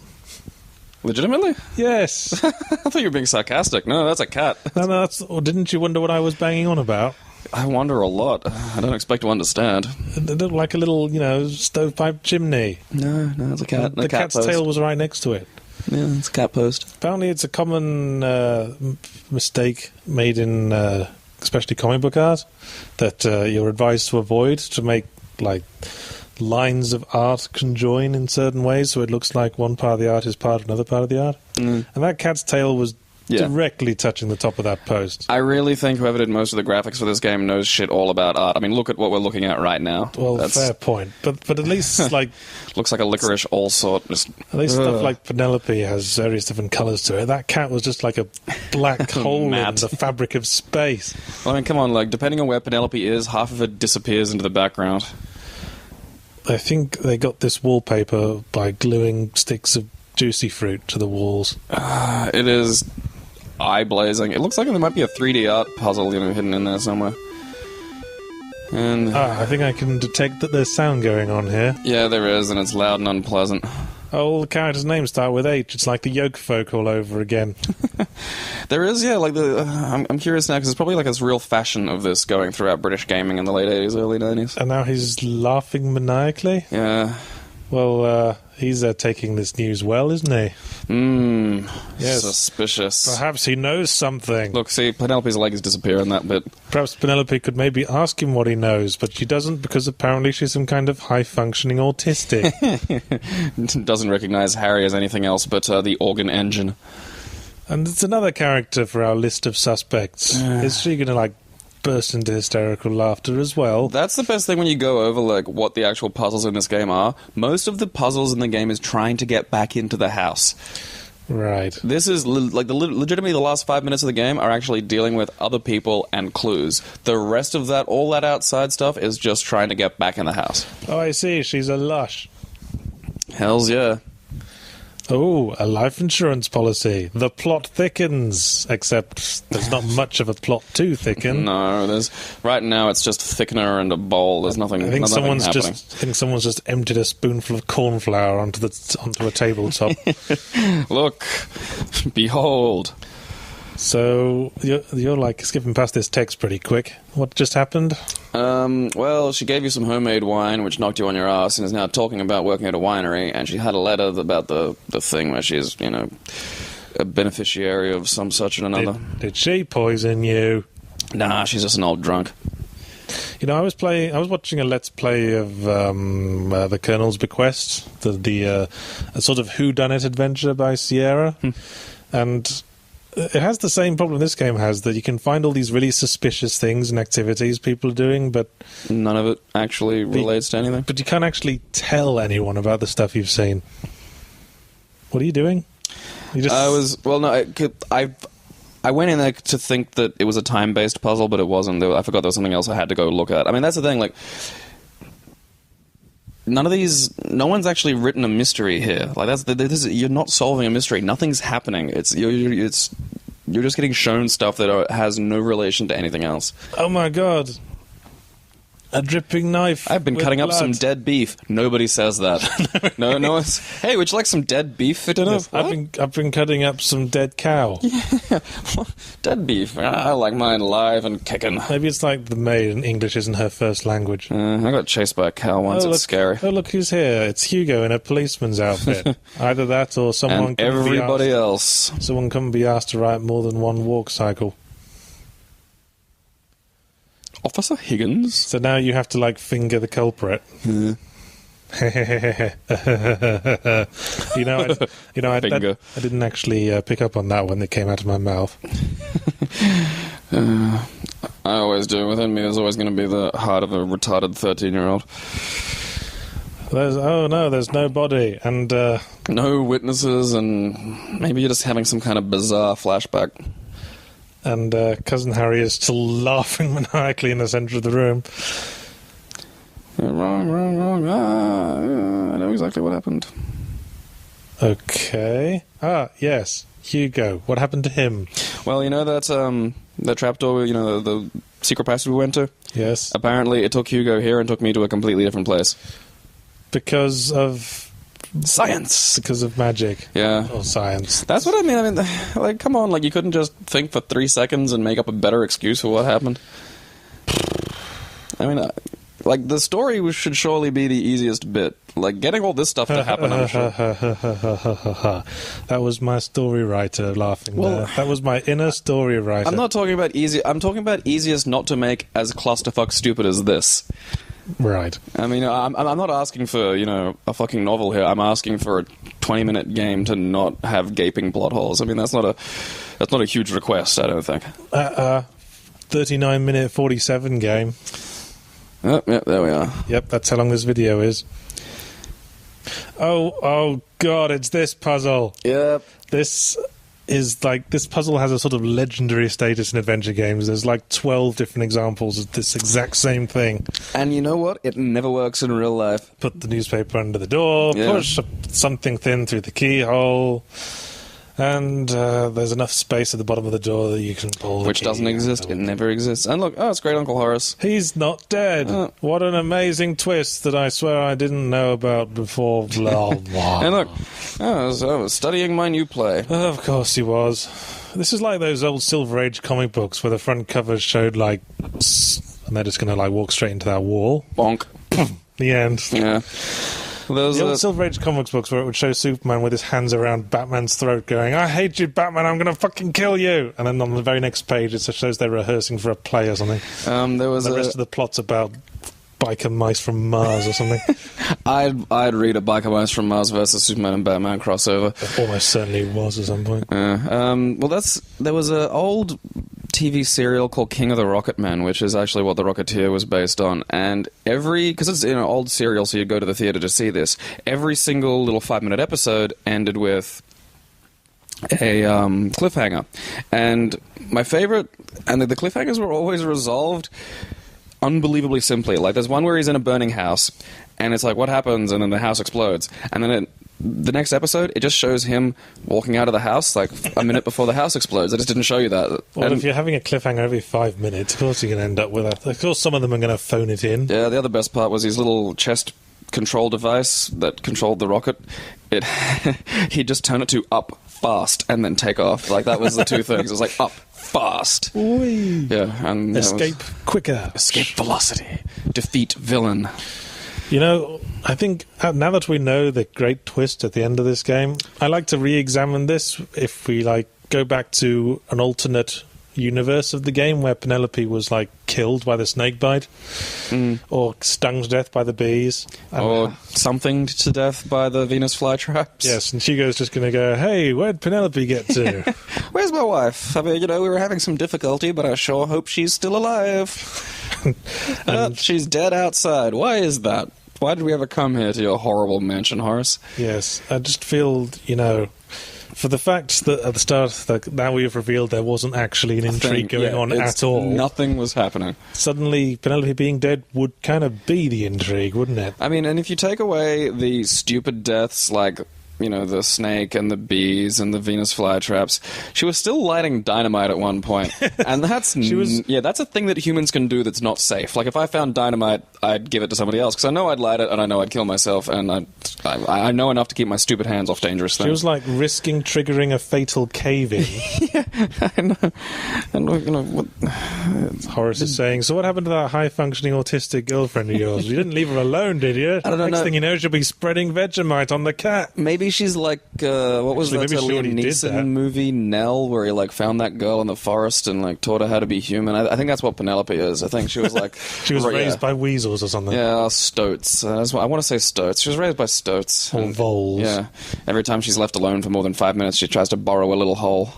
[SPEAKER 2] Legitimately?
[SPEAKER 1] Yes.
[SPEAKER 2] I thought you were being sarcastic. No, that's a cat.
[SPEAKER 1] No, didn't you wonder what I was banging on about?
[SPEAKER 2] I wonder a lot. I don't expect to understand.
[SPEAKER 1] It looked like a little, stovepipe chimney.
[SPEAKER 2] No, it's a cat.
[SPEAKER 1] The cat's tail was right next to it.
[SPEAKER 2] Yeah, it's a cat post.
[SPEAKER 1] Apparently it's a common mistake made in... especially comic book art, that you're advised to avoid, to make lines of art conjoin in certain ways, so it looks like one part of the art is part of another part of the art. And that cat's tail was directly touching the top of that post.
[SPEAKER 2] I really think whoever did most of the graphics for this game knows shit all about art. I mean, look at what we're looking at right now.
[SPEAKER 1] Well, fair point. But at least,
[SPEAKER 2] looks like a licorice all sort. At
[SPEAKER 1] least stuff like Penelope has various different colours to it. That cat was just like a black hole in the fabric of space.
[SPEAKER 2] Well, I mean, come on, depending on where Penelope is, half of it disappears into the background.
[SPEAKER 1] I think they got this wallpaper by gluing sticks of juicy fruit to the walls.
[SPEAKER 2] It is eye-blazing. It looks like there might be a 3D art puzzle, hidden in there somewhere. And
[SPEAKER 1] I think I can detect that there's sound going on here.
[SPEAKER 2] yeah, there is, and it's loud and unpleasant.
[SPEAKER 1] All the characters' names start with H. It's like the Yoke folk all over again.
[SPEAKER 2] There is, yeah, like I'm curious now, because it's probably like this real fashion of this going throughout British gaming in the late 80s, early 90s.
[SPEAKER 1] And now he's laughing maniacally?
[SPEAKER 2] Yeah.
[SPEAKER 1] Well, he's taking this news well, isn't he? Yes.
[SPEAKER 2] Suspicious.
[SPEAKER 1] Perhaps he knows something.
[SPEAKER 2] Look, see, Penelope's leg is disappearing that bit.
[SPEAKER 1] Perhaps Penelope could maybe ask him what he knows, but she doesn't because apparently she's some kind of high-functioning autistic.
[SPEAKER 2] Doesn't recognize Harry as anything else but the organ engine.
[SPEAKER 1] And it's another character for our list of suspects. Is she going to, burst into hysterical laughter as well?
[SPEAKER 2] That's the best thing when you go over, what the actual puzzles in this game are. Most of the puzzles in the game is trying to get back into the house.
[SPEAKER 1] Right.
[SPEAKER 2] This is, legitimately the last 5 minutes of the game are actually dealing with other people and clues. The rest of that, all that outside stuff, is just trying to get back in the house.
[SPEAKER 1] Oh, I see. She's a lush.
[SPEAKER 2] Hells yeah.
[SPEAKER 1] Oh, a life insurance policy. The plot thickens, except there's not much of a plot to thicken.
[SPEAKER 2] No, right now it's just thickener and a bowl. There's nothing.
[SPEAKER 1] I think
[SPEAKER 2] nothing
[SPEAKER 1] someone's just emptied a spoonful of corn flour onto a tabletop.
[SPEAKER 2] Look, behold.
[SPEAKER 1] So you're skipping past this text pretty quick. What just happened?
[SPEAKER 2] Well, she gave you some homemade wine, which knocked you on your ass, and is now talking about working at a winery. And she had a letter about the thing where she's, a beneficiary of some such and another.
[SPEAKER 1] Did she poison you?
[SPEAKER 2] Nah, she's just an old drunk.
[SPEAKER 1] I was watching a Let's Play of the Colonel's Bequest, a sort of Whodunit adventure by Sierra, and it has the same problem this game has, that you can find all these really suspicious things and activities people are doing, but
[SPEAKER 2] none of it actually relates to anything.
[SPEAKER 1] But you can't actually tell anyone about the stuff you've seen. What are you doing?
[SPEAKER 2] I went in there to think that it was a time-based puzzle, but it wasn't. I forgot there was something else I had to go look at. I mean, that's the thing, no one's actually written a mystery here. You're not solving a mystery. Nothing's happening. You're just getting shown stuff that has no relation to anything else.
[SPEAKER 1] Oh my god. A dripping knife.
[SPEAKER 2] I've been cutting
[SPEAKER 1] blood.
[SPEAKER 2] up some dead beef. Nobody says that. no one's. Hey, would you like some dead beef for dinner?
[SPEAKER 1] Yes, I've been cutting up some dead cow.
[SPEAKER 2] Yeah, dead beef. I like mine live and kicking.
[SPEAKER 1] Maybe it's like the maid and English isn't her first language.
[SPEAKER 2] I got chased by a cow once. It's scary.
[SPEAKER 1] Oh, look who's here! It's Hugo in a policeman's outfit. Either that, or someone.
[SPEAKER 2] And everybody else.
[SPEAKER 1] Someone couldn't be asked to ride more than one walk cycle.
[SPEAKER 2] Officer Higgins.
[SPEAKER 1] So now you have to finger the culprit. I didn't actually pick up on that when it came out of my mouth.
[SPEAKER 2] I always do. Within me, there's always going to be the heart of a retarded 13-year-old.
[SPEAKER 1] There's no body and
[SPEAKER 2] no witnesses, and maybe you're just having some kind of bizarre flashback.
[SPEAKER 1] And Cousin Harry is still laughing maniacally in the centre of the room.
[SPEAKER 2] Wrong. I know exactly what happened.
[SPEAKER 1] Okay. Yes. Hugo. What happened to him?
[SPEAKER 2] Well, that trapdoor, the secret passage we went to?
[SPEAKER 1] Yes.
[SPEAKER 2] Apparently it took Hugo here and took me to a completely different place.
[SPEAKER 1] Because of...
[SPEAKER 2] science.
[SPEAKER 1] Because of magic.
[SPEAKER 2] Yeah.
[SPEAKER 1] Or science.
[SPEAKER 2] That's what I mean. Come on, you couldn't just think for 3 seconds and make up a better excuse for what happened? I mean, the story should surely be the easiest bit. Getting all this stuff to happen, I'm sure.
[SPEAKER 1] That was my story writer laughing there. That was my inner story writer.
[SPEAKER 2] I'm not talking about easy. I'm talking about easiest not to make as clusterfuck stupid as this.
[SPEAKER 1] Right.
[SPEAKER 2] I mean, I'm not asking for, a fucking novel here. I'm asking for a 20-minute game to not have gaping plot holes. I mean, that's not a huge request, I don't think.
[SPEAKER 1] 39-minute 47 game.
[SPEAKER 2] Oh, yeah, there we are.
[SPEAKER 1] Yep, that's how long this video is. Oh God, it's this puzzle.
[SPEAKER 2] Yep.
[SPEAKER 1] This is like this puzzle has a sort of legendary status in adventure games. There's like 12 different examples of this exact same thing.
[SPEAKER 2] And you know what? It never works in real life.
[SPEAKER 1] Put the newspaper under the door, push something thin through the keyhole, and there's enough space at the bottom of the door that you can pull the
[SPEAKER 2] Which
[SPEAKER 1] key
[SPEAKER 2] doesn't exist. It never exists. And look, it's Great Uncle Horace.
[SPEAKER 1] He's not dead. What an amazing twist that I swear I didn't know about before. Blah, blah.
[SPEAKER 2] And look, I was studying my new play.
[SPEAKER 1] Of course he was. This is like those old Silver Age comic books where the front covers showed like, and they're just going to like walk straight into that wall.
[SPEAKER 2] Bonk.
[SPEAKER 1] The end.
[SPEAKER 2] Yeah.
[SPEAKER 1] The old Silver Age comics books where it would show Superman with his hands around Batman's throat going, I hate you, Batman, I'm going to fucking kill you. And then on the very next page it shows they're rehearsing for a play or something.
[SPEAKER 2] There was
[SPEAKER 1] the rest of the plot's about biker mice from Mars or something.
[SPEAKER 2] I'd read a Biker Mice from Mars versus Superman and Batman crossover.
[SPEAKER 1] It almost certainly was at some point.
[SPEAKER 2] There was an old TV serial called King of the Rocket Men, which is actually what The Rocketeer was based on. And because it's an old serial, so you go to the theater to see this, every single little 5-minute episode ended with a cliffhanger. And my favorite, and the cliffhangers were always resolved unbelievably simply. Like, there's one where he's in a burning house, and it's like, what happens? And then the house explodes. And then the next episode, it just shows him walking out of the house like a minute before the house explodes. It just didn't show you that.
[SPEAKER 1] Well, if you're having a cliffhanger every 5 minutes, of course you're going to end up with that. Of course some of them are going to phone it in.
[SPEAKER 2] Yeah, the other best part was his little chest control device that controlled the rocket. He'd just turn it to up fast and then take off. Like, that was the two things. It was like up fast.
[SPEAKER 1] Whee.
[SPEAKER 2] Yeah, and
[SPEAKER 1] escape quicker.
[SPEAKER 2] Escape velocity. Defeat villain.
[SPEAKER 1] You know, I think now that we know the great twist at the end of this game, I like to re-examine this if we like go back to an alternate universe of the game where Penelope was like killed by the snake bite or stung to death by the bees
[SPEAKER 2] or something to death by the Venus flytraps.
[SPEAKER 1] Yes, and Hugo's just going to go, hey, where'd Penelope get to?
[SPEAKER 2] Where's my wife? I mean, we were having some difficulty, but I sure hope she's still alive. She's dead outside. Why is that? Why did we ever come here to your horrible mansion, Horace?
[SPEAKER 1] Yes, I just feel, for the fact that at the start, that now we've revealed there wasn't actually an intrigue going on at all.
[SPEAKER 2] Nothing was happening.
[SPEAKER 1] Suddenly, Penelope being dead would kind of be the intrigue, wouldn't it?
[SPEAKER 2] I mean, and if you take away the stupid deaths like, the snake and the bees and the Venus flytraps, she was still lighting dynamite at one point. And that's that's a thing that humans can do that's not safe. Like, if I found dynamite, I'd give it to somebody else, because I know I'd light it and I know I'd kill myself, and I know enough to keep my stupid hands off dangerous things.
[SPEAKER 1] She was like risking triggering a fatal cave-in.
[SPEAKER 2] Yeah, I know. And, what
[SPEAKER 1] Horace is saying, so what happened to that high-functioning autistic girlfriend of yours? You didn't leave her alone, did you?
[SPEAKER 2] I don't know.
[SPEAKER 1] Next thing you know, she'll be spreading Vegemite on the cat.
[SPEAKER 2] Maybe she's like, what was that Liam Neeson movie, Nell, where he like found that girl in the forest and like taught her how to be human? I think that's what Penelope is. I think she was like...
[SPEAKER 1] she was raised by weasels or something.
[SPEAKER 2] Yeah, stoats. I want to say stoats. She was raised by stoats.
[SPEAKER 1] Or voles.
[SPEAKER 2] Yeah. Every time she's left alone for more than 5 minutes, she tries to borrow a little hole.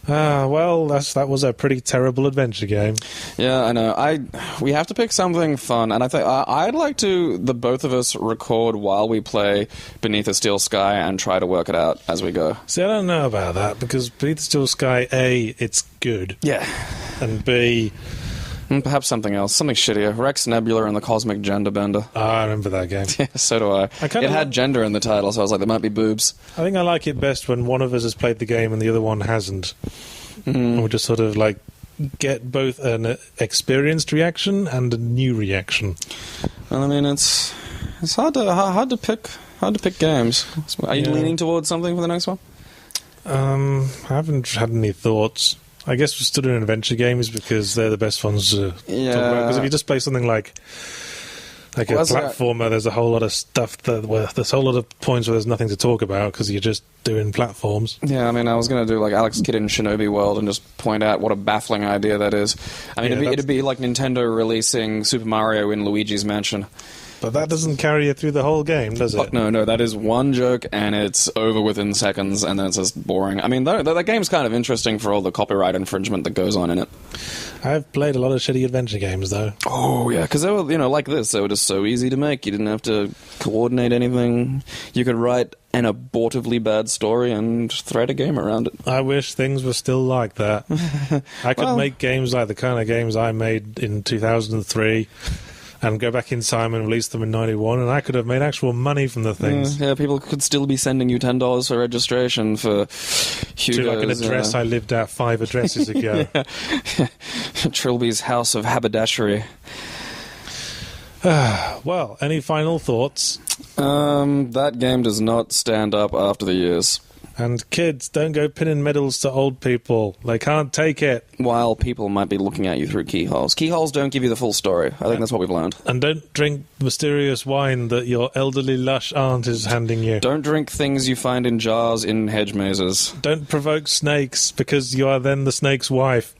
[SPEAKER 1] Well, that was a pretty terrible adventure game.
[SPEAKER 2] Yeah, I know. We have to pick something fun, and I think I'd like to the both of us record while we play Beneath a Steel Sky and try to work it out as we go.
[SPEAKER 1] See, I don't know about that, because Beneath a Steel Sky, A, it's good.
[SPEAKER 2] Yeah.
[SPEAKER 1] And B...
[SPEAKER 2] perhaps something else, something shittier. Rex Nebula and the Cosmic Gender Bender.
[SPEAKER 1] I remember that game.
[SPEAKER 2] Yeah, so do I. It had gender in the title, so I was like, there might be boobs.
[SPEAKER 1] I think I like it best when one of us has played the game and the other one hasn't. And we just sort of like get both an experienced reaction and a new reaction.
[SPEAKER 2] Well, I mean, it's hard to pick games. Are you leaning towards something for the next one?
[SPEAKER 1] I haven't had any thoughts. I guess we're still doing adventure games because they're the best ones to talk about. Because if you just play something like a platformer, there's a whole lot of stuff there's a whole lot of points where there's nothing to talk about because you're just doing platforms.
[SPEAKER 2] Yeah, I mean, I was going to do like Alex Kidd in Shinobi World and just point out what a baffling idea that is. I mean, it'd be like Nintendo releasing Super Mario in Luigi's Mansion.
[SPEAKER 1] But that doesn't carry you through the whole game, does it?
[SPEAKER 2] Fuck no, that is one joke, and it's over within seconds, and then it's just boring. I mean, that game's kind of interesting for all the copyright infringement that goes on in it.
[SPEAKER 1] I've played a lot of shitty adventure games, though.
[SPEAKER 2] Oh, yeah, because they were, like this, they were just so easy to make. You didn't have to coordinate anything. You could write an abortively bad story and thread a game around it.
[SPEAKER 1] I wish things were still like that. I could make games like the kind of games I made in 2003 and go back in time and release them in 91, and I could have made actual money from the things.
[SPEAKER 2] Yeah, people could still be sending you $10 for registration for Hugo's...
[SPEAKER 1] To like an address I lived at 5 addresses ago.
[SPEAKER 2] Trilby's House of Haberdashery.
[SPEAKER 1] Well, any final thoughts?
[SPEAKER 2] That game does not stand up after the years.
[SPEAKER 1] And kids, don't go pinning medals to old people. They can't take it.
[SPEAKER 2] While people might be looking at you through keyholes. Keyholes don't give you the full story. I think that's what we've learned.
[SPEAKER 1] And don't drink mysterious wine that your elderly lush aunt is handing you.
[SPEAKER 2] Don't drink things you find in jars in hedge mazes.
[SPEAKER 1] Don't provoke snakes, because you are then the snake's wife.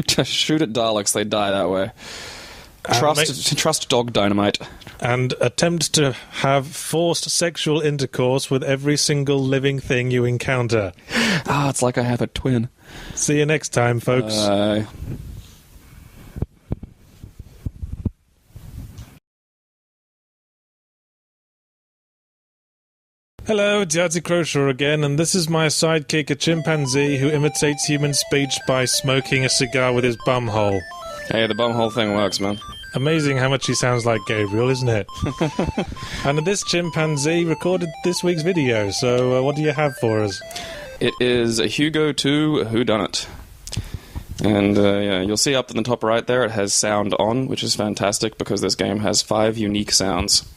[SPEAKER 2] Just shoot at Daleks, they die that way. Trust dog dynamite.
[SPEAKER 1] And attempt to have forced sexual intercourse with every single living thing you encounter.
[SPEAKER 2] It's like I have a twin.
[SPEAKER 1] See you next time, folks. Hello, it's Yahtzee Crowshaw again, and this is my sidekick, a chimpanzee who imitates human speech by smoking a cigar with his bumhole.
[SPEAKER 2] Hey, the bumhole thing works, man.
[SPEAKER 1] Amazing how much he sounds like Gabriel, isn't it? And this chimpanzee recorded this week's video, so what do you have for us?
[SPEAKER 2] It is a Hugo 2 Whodunit. And you'll see up in the top right there it has sound on, which is fantastic because this game has 5 unique sounds.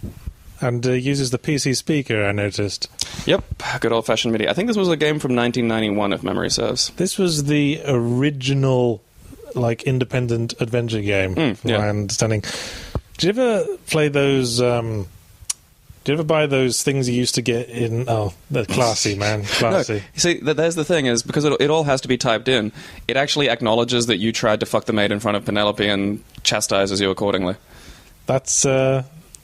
[SPEAKER 1] And uses the PC speaker, I noticed.
[SPEAKER 2] Yep, good old-fashioned MIDI. I think this was a game from 1991, if memory serves.
[SPEAKER 1] This was the original... independent adventure game, from my understanding. Did you ever play those, did you ever buy those things you used to get in... Oh, they're classy, man. Classy.
[SPEAKER 2] No, you see, there's the thing, is because it all has to be typed in, it actually acknowledges that you tried to fuck the maid in front of Penelope and chastises you accordingly.
[SPEAKER 1] That's,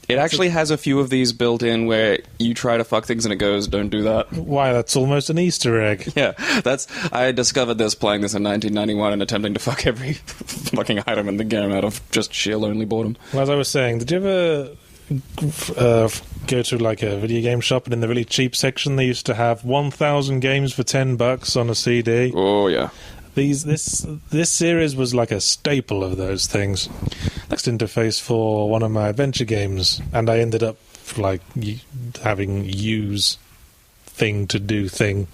[SPEAKER 2] It actually has a few of these built in where you try to fuck things and it goes, don't do that.
[SPEAKER 1] Why, that's almost an Easter egg.
[SPEAKER 2] Yeah, I discovered this playing this in 1991 and attempting to fuck every fucking item in the game out of just sheer lonely boredom.
[SPEAKER 1] Well, as I was saying, did you ever go to like a video game shop and in the really cheap section they used to have 1,000 games for $10 on a CD?
[SPEAKER 2] Oh, yeah.
[SPEAKER 1] This series was like a staple of those things. Next interface for one of my adventure games, and I ended up having use thing to do thing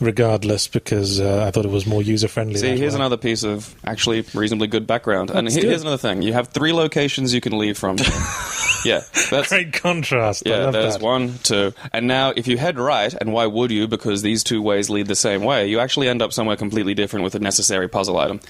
[SPEAKER 1] regardless because I thought it was more user friendly.
[SPEAKER 2] See, here's another piece of actually reasonably good background. And here's another thing. You have 3 locations you can leave from. Yeah, that's
[SPEAKER 1] great contrast.
[SPEAKER 2] Yeah, there's 1, 2. And now if you head right, and why would you? Because these 2 ways lead the same way, you actually end up somewhere completely different with a necessary puzzle item.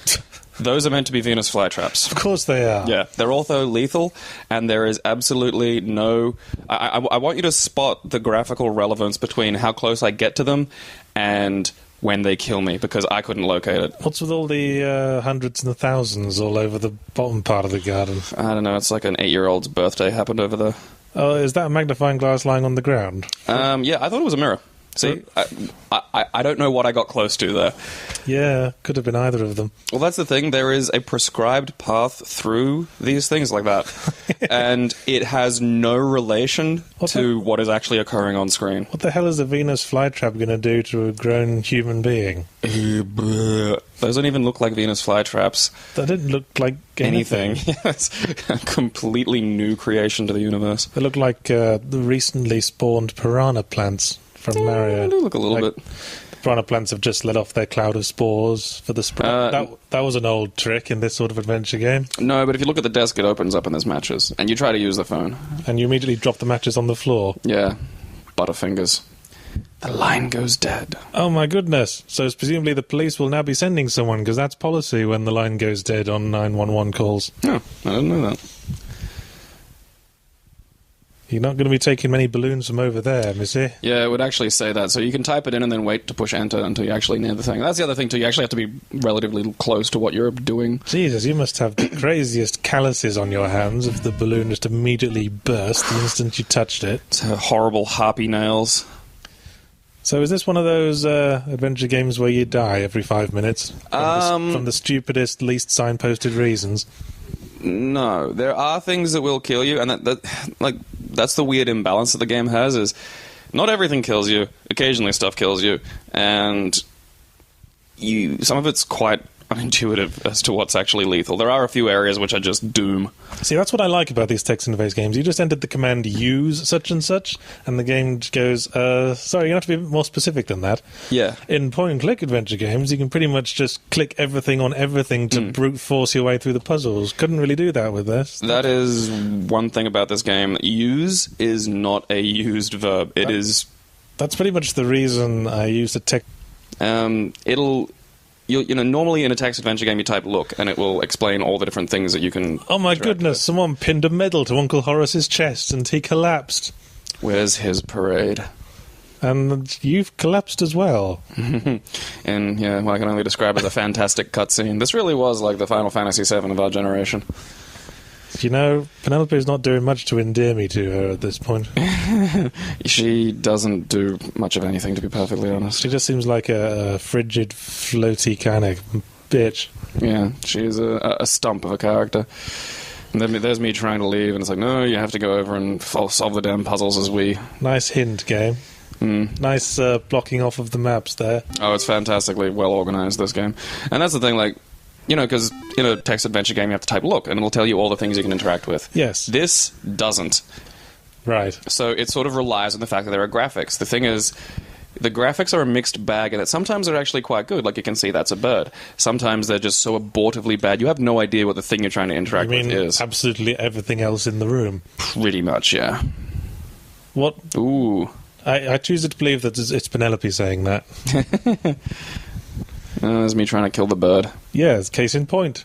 [SPEAKER 2] Those are meant to be Venus flytraps.
[SPEAKER 1] Of course they are.
[SPEAKER 2] Yeah, they're also lethal, and there is absolutely no... I want you to spot the graphical relevance between how close I get to them and when they kill me, because I couldn't locate it.
[SPEAKER 1] What's with all the hundreds and the thousands all over the bottom part of the garden?
[SPEAKER 2] I don't know, it's like an 8-year-old's birthday happened over there.
[SPEAKER 1] Oh, is that a magnifying glass lying on the ground?
[SPEAKER 2] Yeah, I thought it was a mirror. See, I don't know what I got close to there.
[SPEAKER 1] Yeah, could have been either of them.
[SPEAKER 2] Well, that's the thing. There is a prescribed path through these things like that. And it has no relation to what is actually occurring on screen.
[SPEAKER 1] What the hell is a Venus flytrap going to do to a grown human being?
[SPEAKER 2] Those don't even look like Venus flytraps.
[SPEAKER 1] They didn't look like anything.
[SPEAKER 2] Yes, a completely new creation to the universe.
[SPEAKER 1] They look like the recently spawned piranha plants from Mario.
[SPEAKER 2] They do look a little bit.
[SPEAKER 1] The piranha plants have just let off their cloud of spores for the sprout. That was an old trick in this sort of adventure game.
[SPEAKER 2] No, but if you look at the desk, it opens up and there's matches. And you try to use the phone.
[SPEAKER 1] And you immediately drop the matches on the floor.
[SPEAKER 2] Yeah. Butterfingers. The line goes dead.
[SPEAKER 1] Oh my goodness. So presumably the police will now be sending someone, because that's policy when the line goes dead on 911 calls.
[SPEAKER 2] No, I didn't know that.
[SPEAKER 1] You're not going to be taking many balloons from over there, missy.
[SPEAKER 2] Yeah, it would actually say that. So you can type it in and then wait to push enter until you're actually near the thing. That's the other thing, too. You actually have to be relatively close to what you're doing.
[SPEAKER 1] Jesus, you must have the craziest calluses on your hands if the balloon just immediately burst the instant you touched it.
[SPEAKER 2] It's horrible harpy nails.
[SPEAKER 1] So is this one of those adventure games where you die every 5 minutes? From the stupidest, least signposted reasons?
[SPEAKER 2] No, there are things that will kill you, and that's the weird imbalance that the game has, is Not everything kills you. Occasionally stuff kills you. And some of it's quite unintuitive as to what's actually lethal. There are a few areas which are just doom.
[SPEAKER 1] See, that's what I like about these text-interface games. You just entered the command use such and such, and the game goes, sorry, you have to be more specific than that.
[SPEAKER 2] Yeah.
[SPEAKER 1] In point-and-click adventure games, you can pretty much just click everything on everything to brute force your way through the puzzles. Couldn't really do that with this.
[SPEAKER 2] That is one thing about this game. Use is not a used verb. It is...
[SPEAKER 1] That's pretty much the reason I use a text...
[SPEAKER 2] normally in a text adventure game you type look and it will explain all the different things that you can
[SPEAKER 1] Oh my goodness, someone pinned a medal to Uncle Horace's chest and he collapsed.
[SPEAKER 2] Where's his parade?
[SPEAKER 1] And you've collapsed as well.
[SPEAKER 2] And yeah, what I can only describe as a fantastic cutscene. This really was like the Final Fantasy VII of our generation.
[SPEAKER 1] You know, Penelope's not doing much to endear me to her at this point.
[SPEAKER 2] She doesn't do much of anything, to be perfectly honest.
[SPEAKER 1] She just seems like a frigid, floaty kind of bitch.
[SPEAKER 2] Yeah, she's a stump of a character. And then there's me trying to leave, and it's like, no, you have to go over and solve the damn puzzles as we...
[SPEAKER 1] Nice hint, game. Nice blocking off of the maps there.
[SPEAKER 2] Oh, it's fantastically well organized, this game. And that's the thing, like... You know, because in a text adventure game you have to type look, and it'll tell you all the things you can interact with.
[SPEAKER 1] Yes.
[SPEAKER 2] This doesn't.
[SPEAKER 1] Right.
[SPEAKER 2] So it sort of relies on the fact that there are graphics. The thing is, the graphics are a mixed bag, and sometimes they're actually quite good. Like, you can see that's a bird. Sometimes they're just so abortively bad, you have no idea what the thing you're trying to interact with is.
[SPEAKER 1] Absolutely everything else in the room?
[SPEAKER 2] Pretty much, yeah.
[SPEAKER 1] What?
[SPEAKER 2] Ooh.
[SPEAKER 1] I choose to believe that it's Penelope saying that.
[SPEAKER 2] There's me trying to kill the bird.
[SPEAKER 1] Yeah, it's case in point.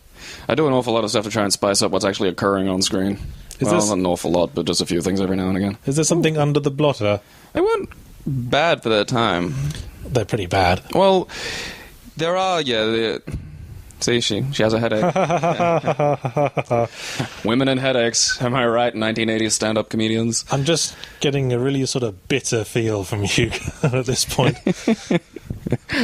[SPEAKER 2] I do an awful lot of stuff to try and spice up what's actually occurring on screen. Not an awful lot, but just a few things every now and again.
[SPEAKER 1] Is there something under the blotter?
[SPEAKER 2] They weren't bad for their time.
[SPEAKER 1] They're pretty bad.
[SPEAKER 2] Well, there are, see, she has a headache. Women and headaches, am I right, 1980s stand-up comedians?
[SPEAKER 1] I'm just getting a really sort of bitter feel from you at this point.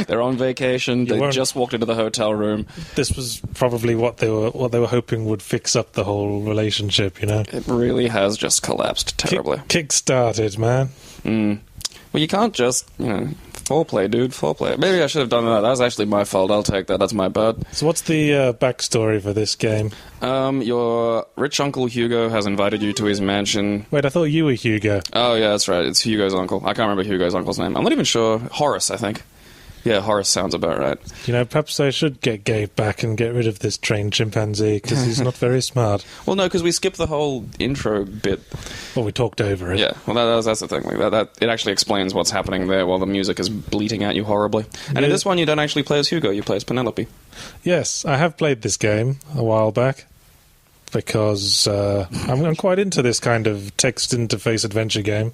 [SPEAKER 2] They're on vacation. They just walked into the hotel room.
[SPEAKER 1] This was probably what they were hoping would fix up the whole relationship, you know?
[SPEAKER 2] It really has just collapsed terribly.
[SPEAKER 1] Kick-started, man.
[SPEAKER 2] Well, you can't just, foreplay, dude, foreplay. Maybe I should have done that. That was actually my fault. I'll take that. That's my bad.
[SPEAKER 1] So what's the backstory for this game?
[SPEAKER 2] Your rich uncle Hugo has invited you to his mansion.
[SPEAKER 1] Wait, I thought you were Hugo.
[SPEAKER 2] Oh, yeah, that's right. It's Hugo's uncle. I can't remember Hugo's uncle's name. I'm not even sure. Horace, I think. Yeah, Horace sounds about right.
[SPEAKER 1] You know, perhaps I should get Gabe back and get rid of this trained chimpanzee, because he's not very smart.
[SPEAKER 2] Well, no, because we skipped the whole intro bit.
[SPEAKER 1] Well, we talked over it.
[SPEAKER 2] Yeah, well, that's the thing. Like that, it actually explains what's happening there while the music is bleating at you horribly. And in this one, you don't actually play as Hugo, you play as Penelope.
[SPEAKER 1] Yes, I have played this game a while back, because I'm quite into this kind of text interface adventure game.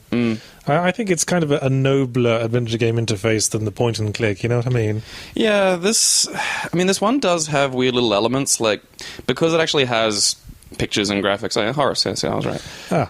[SPEAKER 1] I think it's kind of a nobler adventure game interface than the point and click, you know what I mean?
[SPEAKER 2] Yeah, this one does have weird little elements, like, because it actually has pictures and graphics. Horace, yes, I was right.